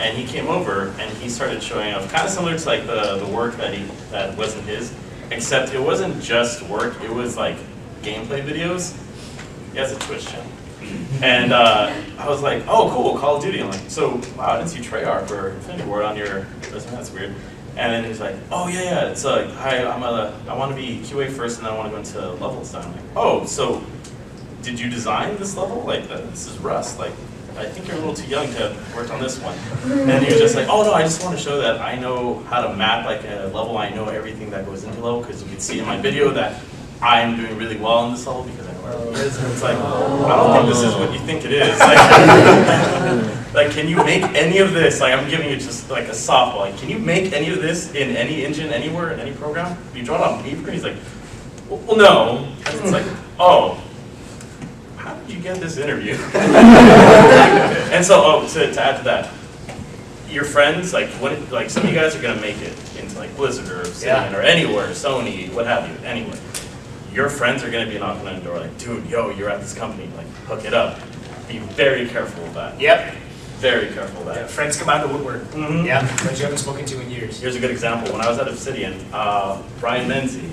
and he came over and he started showing off, kind of similar to like the work that wasn't his, except it wasn't just work. It was like gameplay videos. He has a Twitch channel. And I was like, oh, cool, Call of Duty. I'm like, so, wow, I didn't see Treyarch or Infinity Ward on your resume. That's weird. And then he's like, oh, yeah, it's like, hi, I want to be QA first, and then I want to go into level design. I'm like, oh, so did you design this level? Like, this is Rust. Like, I think you're a little too young to have worked on this one. And he was just like, oh, no, I just want to show that I know how to map like a level. I know everything that goes into level, because you can see in my video that I'm doing really well in this level because I know where it is. And it's like, I don't think this is what you think it is. Like, can you make any of this? Like, I'm giving you just like a softball. Like, can you make any of this in any engine, anywhere, in any program? You draw it on paper? And he's like, well, no. And it's like, oh, how did you get this interview? And so, to add to that, your friends, like some of you guys are gonna make it into like Blizzard or Obsidian or anywhere, Sony, what have you, anywhere. Your friends are going to be knocking on the door like, dude, yo, you're at this company, like, hook it up. Be very careful of that. Yep. Very careful of that. Yeah, friends come out of the woodwork. Mm-hmm. Yeah. Friends you haven't spoken to in years. Here's a good example. When I was at Obsidian, Brian Menzie,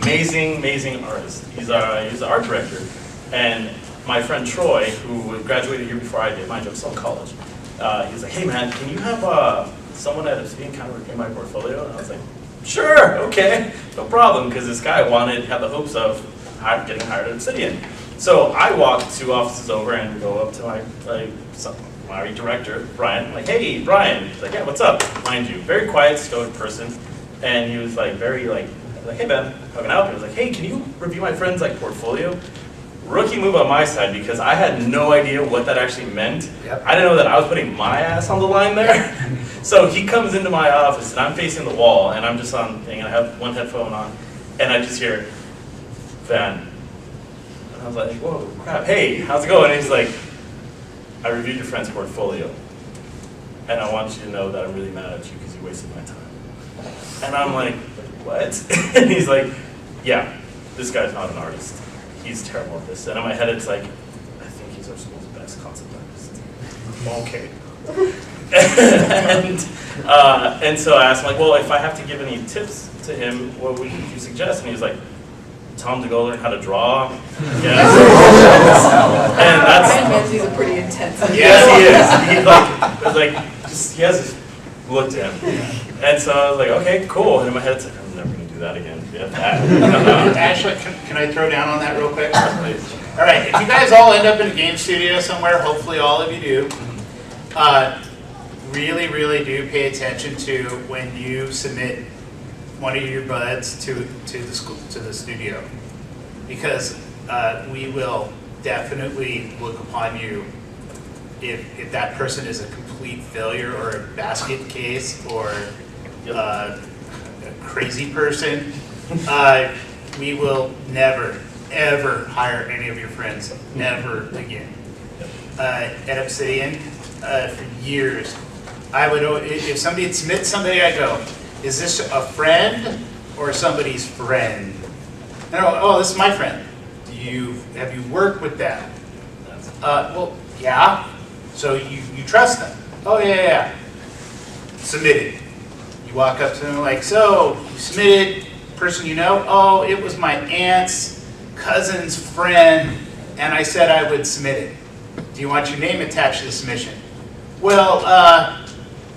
amazing artist. He's the art director. And my friend Troy, who graduated a year before I did, mind you, I'm still in college. He was like, hey man, can you have someone at Obsidian kind of review my portfolio? And I was like, sure, okay, no problem, because this guy had the hopes of getting hired at Obsidian. So I walk 2 offices over and go up to my director, Brian. I'm like, hey, Brian. He's like, yeah, what's up? Mind you, very quiet, stoic person. And he was like, hey, Ben, how can I help you? I was like, hey, can you review my friend's like portfolio? Rookie move on my side, because I had no idea what that actually meant. Yep. I didn't know that I was putting my ass on the line there. So he comes into my office, and I'm facing the wall, and I'm just on thing, and I have one headphone on, and I just hear, Van. And I was like, whoa, crap, hey, how's it going? And he's like, I reviewed your friend's portfolio, and I want you to know that I'm really mad at you because you wasted my time. And I'm like, what? And he's like, yeah, this guy's not an artist. He's terrible at this. And in my head, it's like, I think he's our school's best concept artist. Okay. And so I asked him, like, well, if I have to give any tips to him, what would you suggest? And he was like, tell him to go learn how to draw. Yeah. And that's. Brian Menzie's a pretty intense. Yes, he is. He has this look to him. And so I was like, okay, cool. And in my head, it's like, I'm never going to do that again. Actually, can I throw down on that real quick? Please. All right, if you guys all end up in a game studio somewhere, hopefully all of you do, really do pay attention to when you submit one of your buds to the studio, because we will definitely look upon you if that person is a complete failure or a basket case or a crazy person. We will never ever hire any of your friends ever again. At Obsidian, for years, I would, if somebody had submitted somebody, I go, is this a friend or somebody's friend? No, oh, this is my friend. Have you worked with them? Well, yeah. So you trust them? Oh, yeah. Submitted. You walk up to them like, so you submitted, person you know? Oh, it was my aunt's cousin's friend, and I said I would submit it. Do you want your name attached to the submission? Well,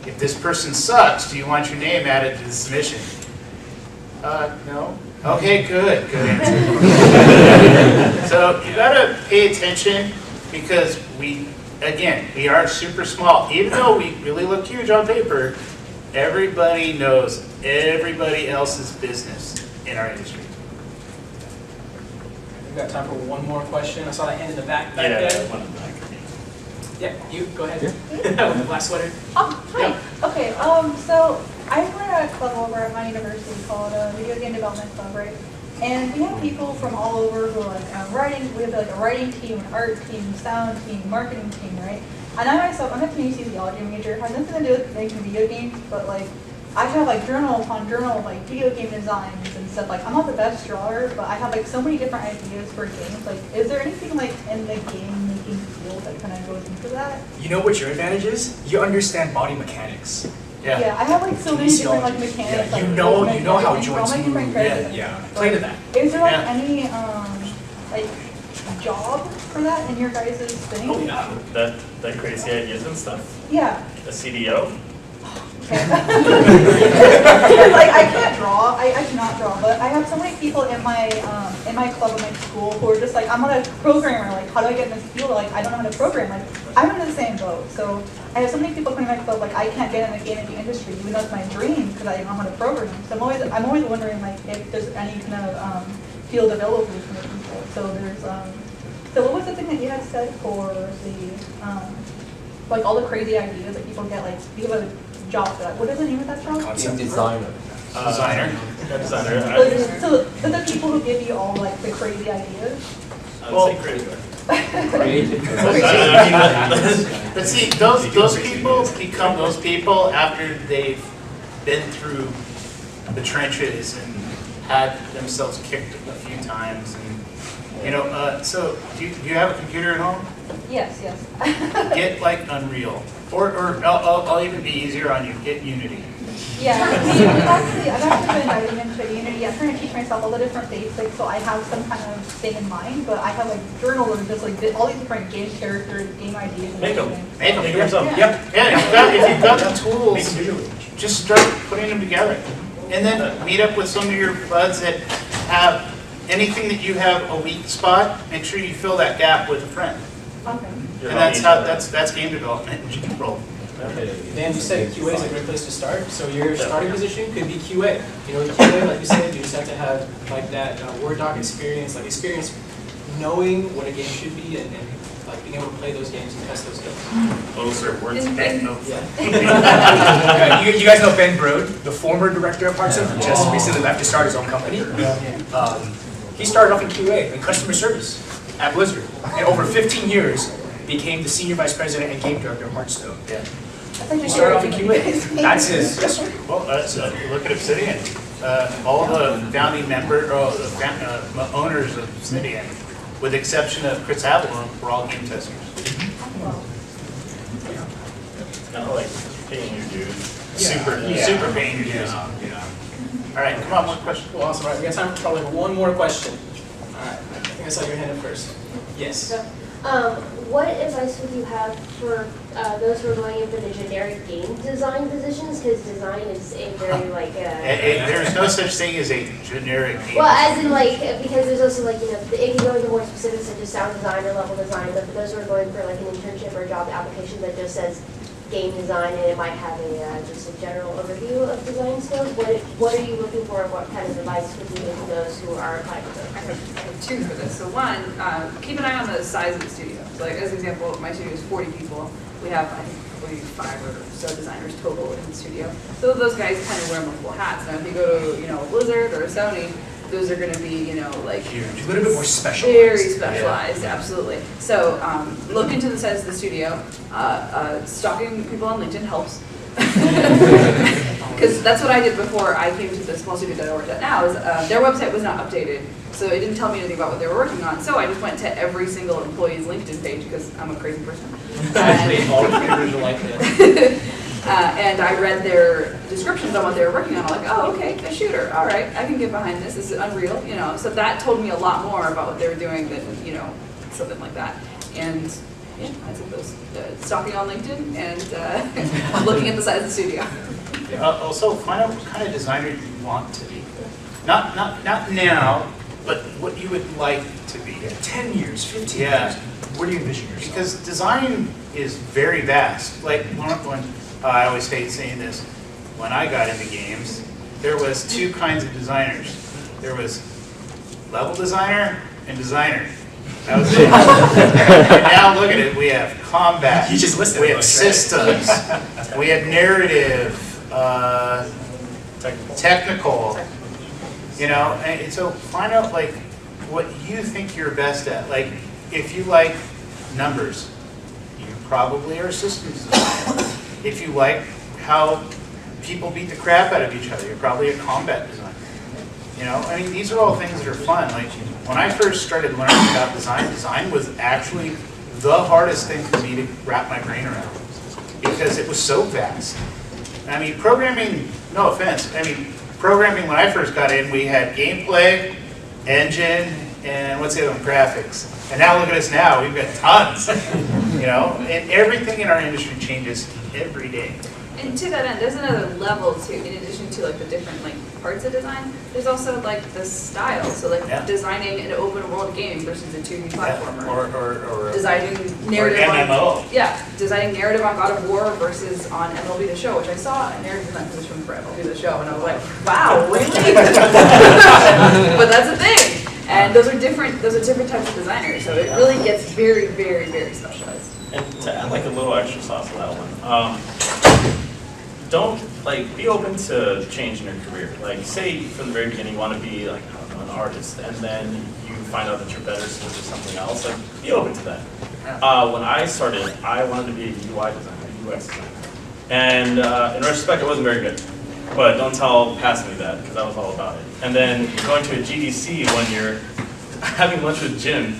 if this person sucks, do you want your name added to the submission? No. Okay, good answer. So you gotta pay attention, because we are super small. Even though we really look huge on paper, Everybody knows everybody else's business in our industry. We've got time for one more question. I saw that hand in the back Yeah, there. one of the back. Yeah, you, go ahead. With the black sweater. Hi. Okay, so I work at a club over at my university called Video Game Development Club, right? And we have people from all over who are like writing. We have like a writing team, an art team, sound team, marketing team, right? And I myself, I'm a community theology major. It has nothing to do with making video games, but like I have like journal upon journal of like video game designs and stuff. Like I'm not the best drawer, but I have like so many different ideas for games. Like, is there anything like in the game making field that kind of goes into that? You know what your advantage is? You understand body mechanics. Yeah, I have like so many different like mechanics. Yeah, like, you know how I'll joints make different move. characters. Yeah. Play to that. Is there like Yeah. any like job for that in your guys' thing? Oh yeah, that crazy ideas and stuff. Yeah. A CDO. Okay. Like I can't draw. I cannot draw, but I have so many people in my club in my school who are just like, I'm not a programmer. Like, how do I get in this field? Like, I don't know how to program. Like, I'm in the same boat. So I have so many people coming to my club. Like, I can't get in the gaming industry, even though it's my dream because I don't know how to program. So I'm always wondering like if there's any kind of field available for the people. So there's so what was the thing that you had said for the like all the crazy ideas that people get? Like, you have a job for that. What is the name of that job? Concept Designer. Designer. So the people who give you all like the crazy ideas? I would say creative. But see, those people become those people after they've been through the trenches and had themselves kicked a few times. And, you know, so do you have a computer at home? Yes. Get like Unreal. Or I'll even be easier on you, get Unity. Yeah, I've actually been diving into Unity. I'm trying to teach myself all the different basics so I have some kind of thing in mind, but I have like journals of just like all these different game characters, game ideas. And Make them. Make them. Make them yourself. Yep. Yeah, if you've got the Make tools, it visually. just start putting them together. And then meet up with some of your buds that have anything that you have a weak spot, make sure you fill that gap with a friend. Okay. And that's game development in general. Dan, you said QA is a great place to start. So your starting position could be QA. You know, QA, like you said, you just have to have like that Word doc experience, like experience knowing what a game should be and like being able to play those games and test those games. Those are words that no. You guys know Ben Brode, the former director of Parks, who just recently left to start his own company. He started off in QA and customer service at Blizzard, and over 15 years became the senior vice president and game director of Hearthstone. Yeah. He started off in QA. That's his. Yes, sir. Well, look at Obsidian. All the founding owners of Obsidian, with the exception of Chris Avalon, were all game testers. Kind of like paying your dues. Super paying your dues. All right, come on, one question. Cool, awesome. All right, we got time for probably one more question. All right, I think I saw your hand up first. Yes. What advice would you have for those who are going in for the generic game design positions? Because design is a very like. There's no such thing as a generic game. Well, as in like because there's also like it can go into more specifics such as sound design or level design. But for those who are going for like an internship or a job application that just says game design and it might have a just a general overview of design skills. What are you looking for? And what kind of advice would you give to those who are applying for those? I have two for this. So one, keep an eye on the size of the studio. So like as an example, my studio is 40 people. We have, I think, probably 5 or so designers total in the studio. So those guys kind of wear multiple hats. Now if you go to, a Blizzard or a Sony, those are going to be, like a little bit more specialized. Very specialized, absolutely. So look into the size of the studio. Stalking people on LinkedIn helps. Because that's what I did before I came to the small studio that I worked at now. Is their website was not updated, so it didn't tell me anything about what they were working on. So I just went to every single employee's LinkedIn page because I'm a crazy person. All recruiters are like this. And I read their descriptions on what they were working on. I'm like, oh, okay, a shooter. All right, I can get behind this. This is Unreal, So that told me a lot more about what they were doing than, something like that. And yeah, I took those stalking on LinkedIn and looking at the size of the studio. Also, find out what kind of designer you want to be. Not now, but what you would like to be. 10 years, 15 years. Yeah. Where do you envision yourself? Because design is very vast. Like when I always hate saying this, when I got into games, there was two kinds of designers. There was level designer and designer. That was it. And now look at it, we have combat, You just listed we a have bunch, right? systems, we have narrative, technical, you know, and so find out like what you think you're best at. Like if you like numbers, you probably are a systems designer. If you like how people beat the crap out of each other, you're probably a combat designer. You know, I mean, these are all things that are fun. Like when I first started learning about design, design was actually the hardest thing for me to wrap my brain around because it was so vast. I mean, programming, no offense, I mean, programming when I first got in, we had gameplay, engine, and what's the other one, graphics. And now look at us now, we've got tons, you know, and everything in our industry changes every day. And to that end, there's another level to, in addition to like the different like parts of design, there's also like the style. So like designing an open world game versus a 2D platformer. Or designing narrative MMO. Designing narrative on God of War versus on MLB The Show, which I saw a narrative design position for MLB The Show, and I was like, wow, really? But that's a thing. And those are different types of designers. So it really gets very, very, very specialized. And to add like a little extra sauce to that one, don't like be open to change in your career. Like say from the very beginning you want to be like I don't know, an artist, and then you find out that you're better suited to something else. Like be open to that. When I started, I wanted to be a UI designer, a UX designer, and in retrospect, it wasn't very good. But don't tell past me that because I was all about it. And then going to a GDC one year, having lunch with Jim,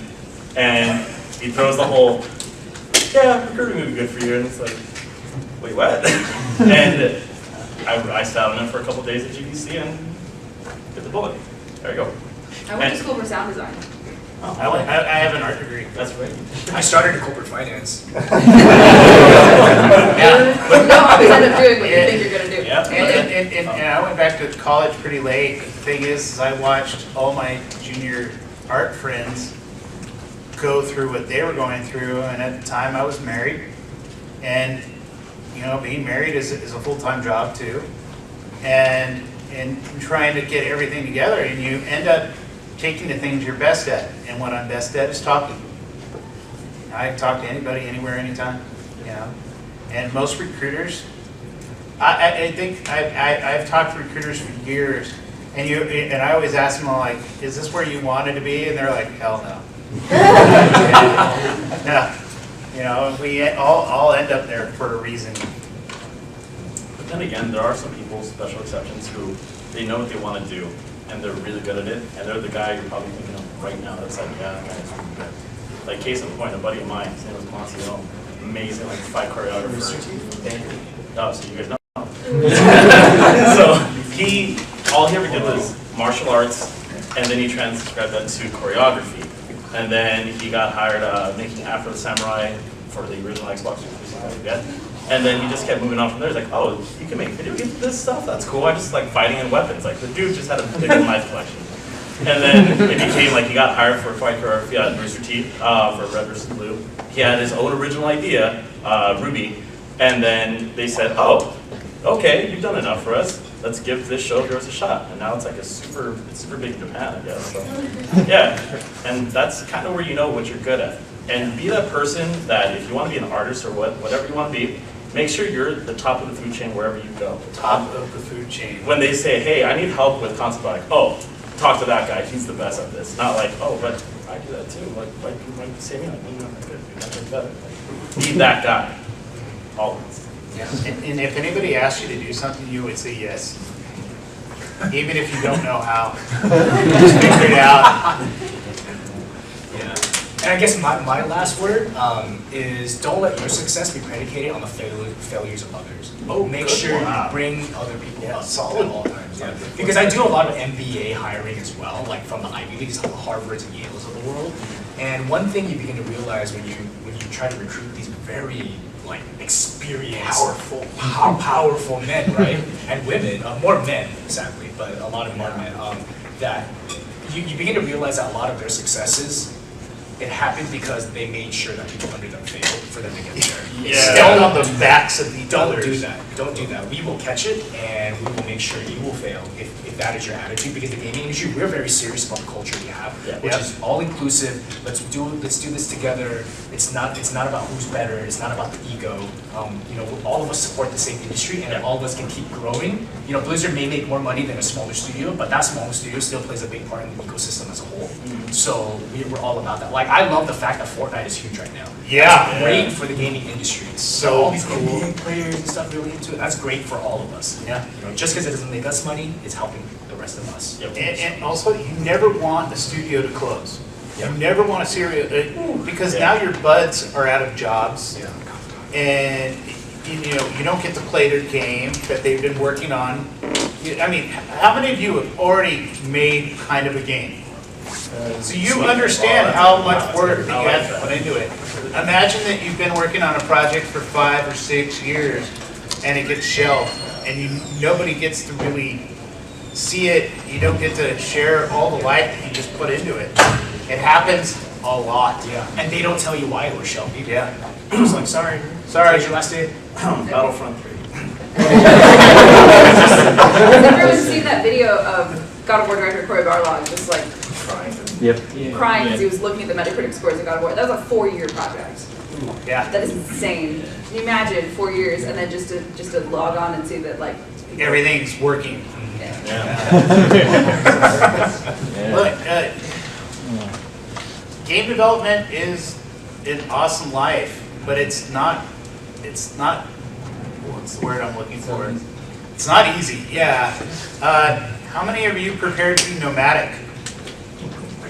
and he throws the whole, yeah, recruiting would be good for you, and it's like, wait, what? And I sat on it for a couple days at GDC and bit the bullet. There you go. I went to school for sound design. Oh, I have an art degree. That's right. I started in corporate finance. No, I always end up doing what you think you're going to do. Yeah. And I went back to college pretty late. The thing is I watched all my junior art friends go through what they were going through, and at the time I was married, and you know, being married is a full-time job too, and trying to get everything together, and you end up taking the things you're best at, and what I'm best at is talking. I talk to anybody, anywhere, anytime, you know. And most recruiters, I think I've talked to recruiters for years, and I always ask them all like, is this where you wanted to be? And they're like, hell no. Yeah, you know, we all end up there for a reason. But then again, there are some people, special exceptions, who they know what they want to do, and they're really good at it, and they're the guy you're probably thinking of right now that's like, yeah, that guy's really good. Like case in point, a buddy of mine, his name was Montiel, amazing like fight choreographer. Oh, so you guys know. So all he ever did was martial arts, and then he transcribed that to choreography. And then he got hired making Afro the Samurai for the original Xbox 360. And then he just kept moving on from there. He's like, oh, you can make video games with this stuff? That's cool. I just like fighting and weapons. Like the dude just had a big knife collection. And then it became like he got hired for fight choreography at Rooster Teeth for Red vs. Blue. He had his own original idea, Ruby. And then they said, oh, okay, you've done enough for us. Let's give this show of yours a shot. And now it's like it's super big in Japan, I guess. So, yeah, and that's kind of where you know what you're good at. And be that person that if you want to be an artist or whatever you want to be, make sure you're the top of the food chain wherever you go. Top of the food chain. When they say, hey, I need help with concept art, oh, talk to that guy, he's the best at this. Not like, oh, but I do that too. Like, why do you say me? Like, no, I'm good. You're better. Like, be that guy. Always. Yeah. And if anybody asked you to do something, you would say yes. Even if you don't know how. Just figure it out. Yeah. And I guess my last word is don't let your success be predicated on the failures of others. Oh, make good sure one. you bring other people up solid. at all times. Yeah. Because I do a lot of MBA hiring as well, like from the Ivy Leagues, like the Harvards and Yales of the world. And one thing you begin to realize when you try to recruit these very like experienced, powerful men, right, and women, more men, sadly, but a lot of more men, that you begin to realize that a lot of their successes it happened because they made sure that people under them failed for them to get there. It's still on the backs of the Don't others. do that. Don't do that. We will catch it, and we will make sure you will fail if that is your attitude. Because the gaming industry, we're very serious about the culture we have, which is all inclusive. Let's do this together. It's not about who's better. It's not about the ego. All of us support the same industry, and all of us can keep growing. Blizzard may make more money than a smaller studio, but that smaller studio still plays a big part in the ecosystem as a whole. So we're all about that. Like, I love the fact that Fortnite is huge right now. Yeah. It's great for the gaming industry. So all these cool. NBA players and stuff really into it. That's great for all of us. Yeah. Just because it doesn't make us money, it's helping the rest of us. And also, you never want the studio to close. You Yep. never want a studio, because now your buds are out of jobs, and you don't get to play their game that they've been working on. I mean, how many of you have already made kind of a game? So you understand how much work that you have to put into it. Imagine that you've been working on a project for 5 or 6 years, and it gets shelved, and nobody gets to really see it. You don't get to share all the life that you just put into it. It happens a lot. Yeah. And they don't tell you why it was shelved. Yeah. Just like, sorry, today's your last day. Battlefront 3. Has everyone seen that video of God of War director Corey Barlog just like crying because he was looking at the Metacritic scores of God of War? That was a 4-year project. Yeah. That is insane. Can you imagine 4 years and then just to log on and see that like Everything's working. Yeah. Look, game development is an awesome life, but it's not, what's the word I'm looking for? It's not easy, yeah. How many of you prepared to be nomadic?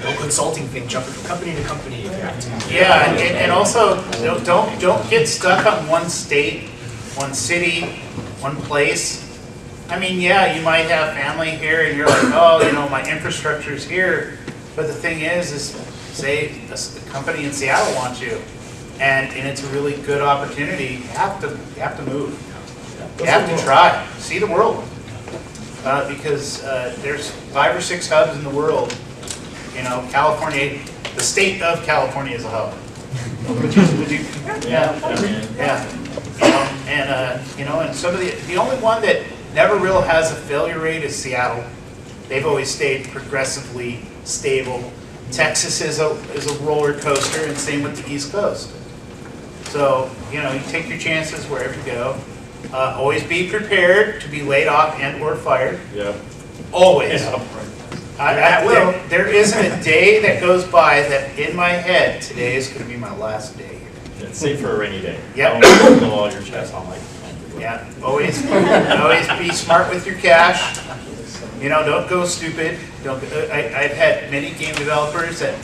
No consulting thing, jumping from company to company if you have to. Yeah, and also, don't get stuck on one state, one city, one place. I mean, yeah, you might have family here and you're like, oh, my infrastructure's here. But the thing is say a company in Seattle wants you, and it's a really good opportunity. You have to move. You have to try, see the world, because there's 5 or 6 hubs in the world. California, the state of California is a hub. Yeah. And some of the only one that never really has a failure rate is Seattle. They've always stayed progressively stable. Texas is a roller coaster, and same with the East Coast. So, you take your chances wherever you go. Always be prepared to be laid off and or fired. Yeah. Always. Yeah. There isn't a day that goes by that in my head, today is going to be my last day here. Yeah, save for a rainy day. Yep. Don't fill all your checks on Yeah, always be smart with your cash. Don't go stupid. I've had many game developers that,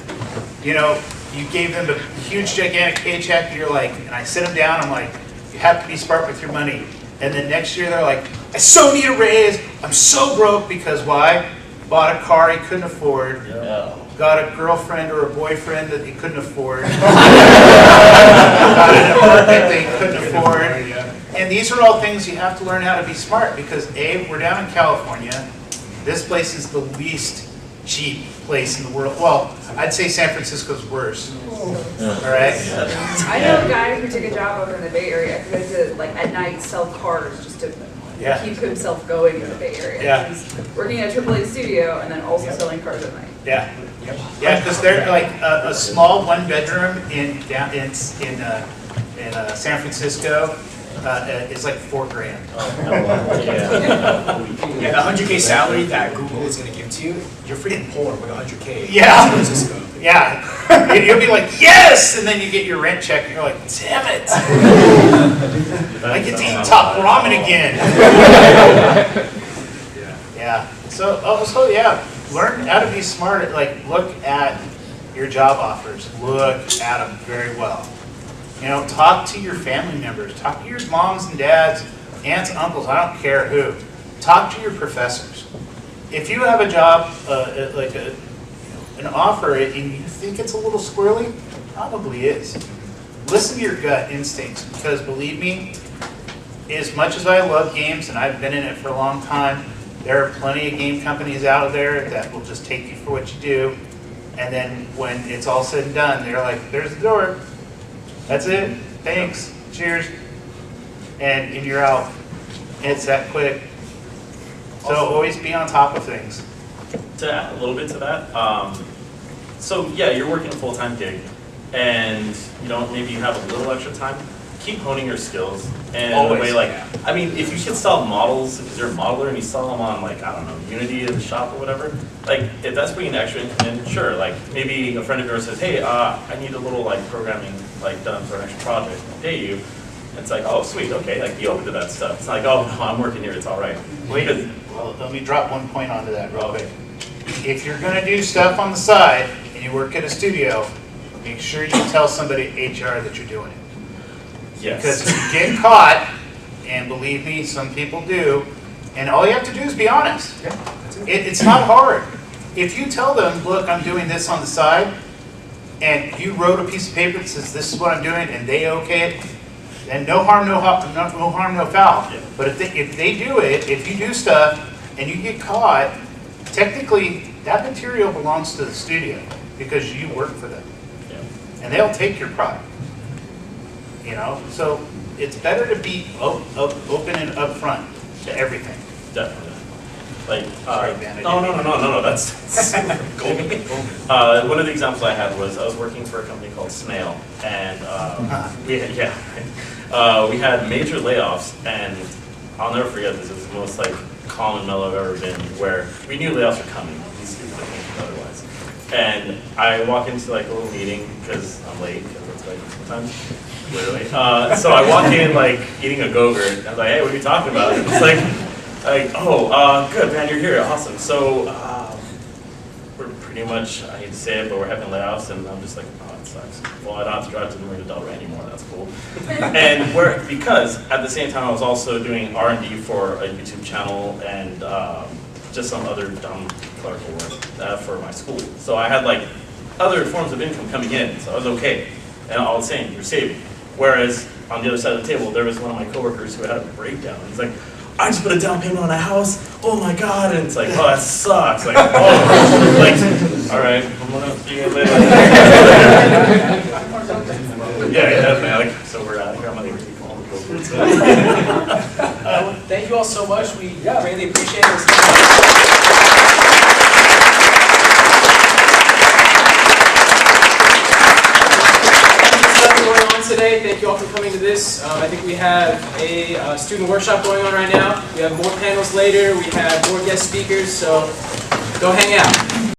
you gave them a huge, gigantic paycheck, and you're like, and I sit them down, I'm like, you have to be smart with your money. And then next year they're like, I so need a raise. I'm so broke because why? Bought a car he couldn't afford. Yeah. Got a girlfriend or a boyfriend that he couldn't afford. Got an apartment that he couldn't afford. And these are all things you have to learn how to be smart, because A, we're down in California. This place is the least cheap place in the world. Well, I'd say San Francisco's worse. All right? I know a guy who took a job over in the Bay Area who had to like at night sell cars just to keep himself going in the Bay Area. Yeah. He's working at a AAA studio and then also selling cars at night. Yeah. Yeah, because they're like a small 1-bedroom in San Francisco is like $4,000. Yeah, the 100K salary that Google is going to give to you, you're freaking poor with 100K. Yeah. Yeah. You'll be like, yes! And then you get your rent check and you're like, damn it! I get to eat top ramen again. Yeah. So learn how to be smart. Like, look at your job offers. Look at them very well. Talk to your family members. Talk to your moms and dads, aunts, uncles, I don't care who. Talk to your professors. If you have a job, like an offer, and you think it's a little squirrely, probably is. Listen to your gut instincts, because believe me, as much as I love games, and I've been in it for a long time, there are plenty of game companies out there that will just take you for what you do. And then when it's all said and done, they're like, there's the door. That's it. Thanks. Cheers. And you're out. It's that quick. So Also- always be on top of things. To add a little bit to that, so yeah, you're working a full-time gig, and maybe you have a little extra time. Keep honing your skills, and in a Always, way, like, yeah. I mean, if you can sell models, because you're a modeler and you sell them on, like, I don't know, Unity in the shop or whatever, like, if that's bringing extra income in, sure, like, maybe a friend of yours says, hey, I need a little, like, programming, like, done for an extra project, I'll pay you. It's like, oh, sweet, okay, like, be open to that stuff. It's not like, oh, no, I'm working here, it's all right. Wait, Because- well, let me drop one point onto that real quick. If you're gonna do stuff on the side and you work at a studio, make sure you tell somebody at HR that you're doing it. Yes. Because if you get caught, and believe me, some people do, and all you have to do is be honest. Yeah, that's it. It's not hard. If you tell them, look, I'm doing this on the side, and you wrote a piece of paper that says this is what I'm doing, and they okay it, then no harm, no foul. Yeah. But if they do it, if you do stuff and you get caught, technically that material belongs to the studio because you work for them, Yeah. and they'll take your product. So it's better to be open and upfront to everything. Definitely. Like, Sorry, man, I no, didn't that's golden. One of the examples I had was I was working for a company called Snail, and we had major layoffs, and I'll never forget this. It was the most like calm and mellow I've ever been, where we knew layoffs were coming. These people couldn't think otherwise. And I walk into like a little meeting because I'm late, because it's late sometimes. Literally. So I walk in like eating a Go-Gurt. I was like, hey, what are you talking about? And it's like, good, man, you're here, awesome. So we're pretty much, I hate to say it, but we're having layoffs, and I'm just like, oh, it sucks. Well, I don't have to drive to Marina Del Rey anymore, that's cool. And because at the same time I was also doing R&D for a YouTube channel and just some other dumb clerical work for my school. So I had like other forms of income coming in, so I was okay. And all the same, you're saving. Whereas on the other side of the table, there was one of my coworkers who had a breakdown. He's like, I just put a down payment on a house. Oh my God. And it's like, oh, that sucks. Like, oh, like, all right, I'm gonna see you later. Yeah, definitely. Like, so we're out of here. I'm gonna call the coworkers. Thank you all so much. We greatly appreciate it. Going on today. Thank you all for coming to this. I think we have a student workshop going on right now. We have more panels later. We have more guest speakers. So go hang out.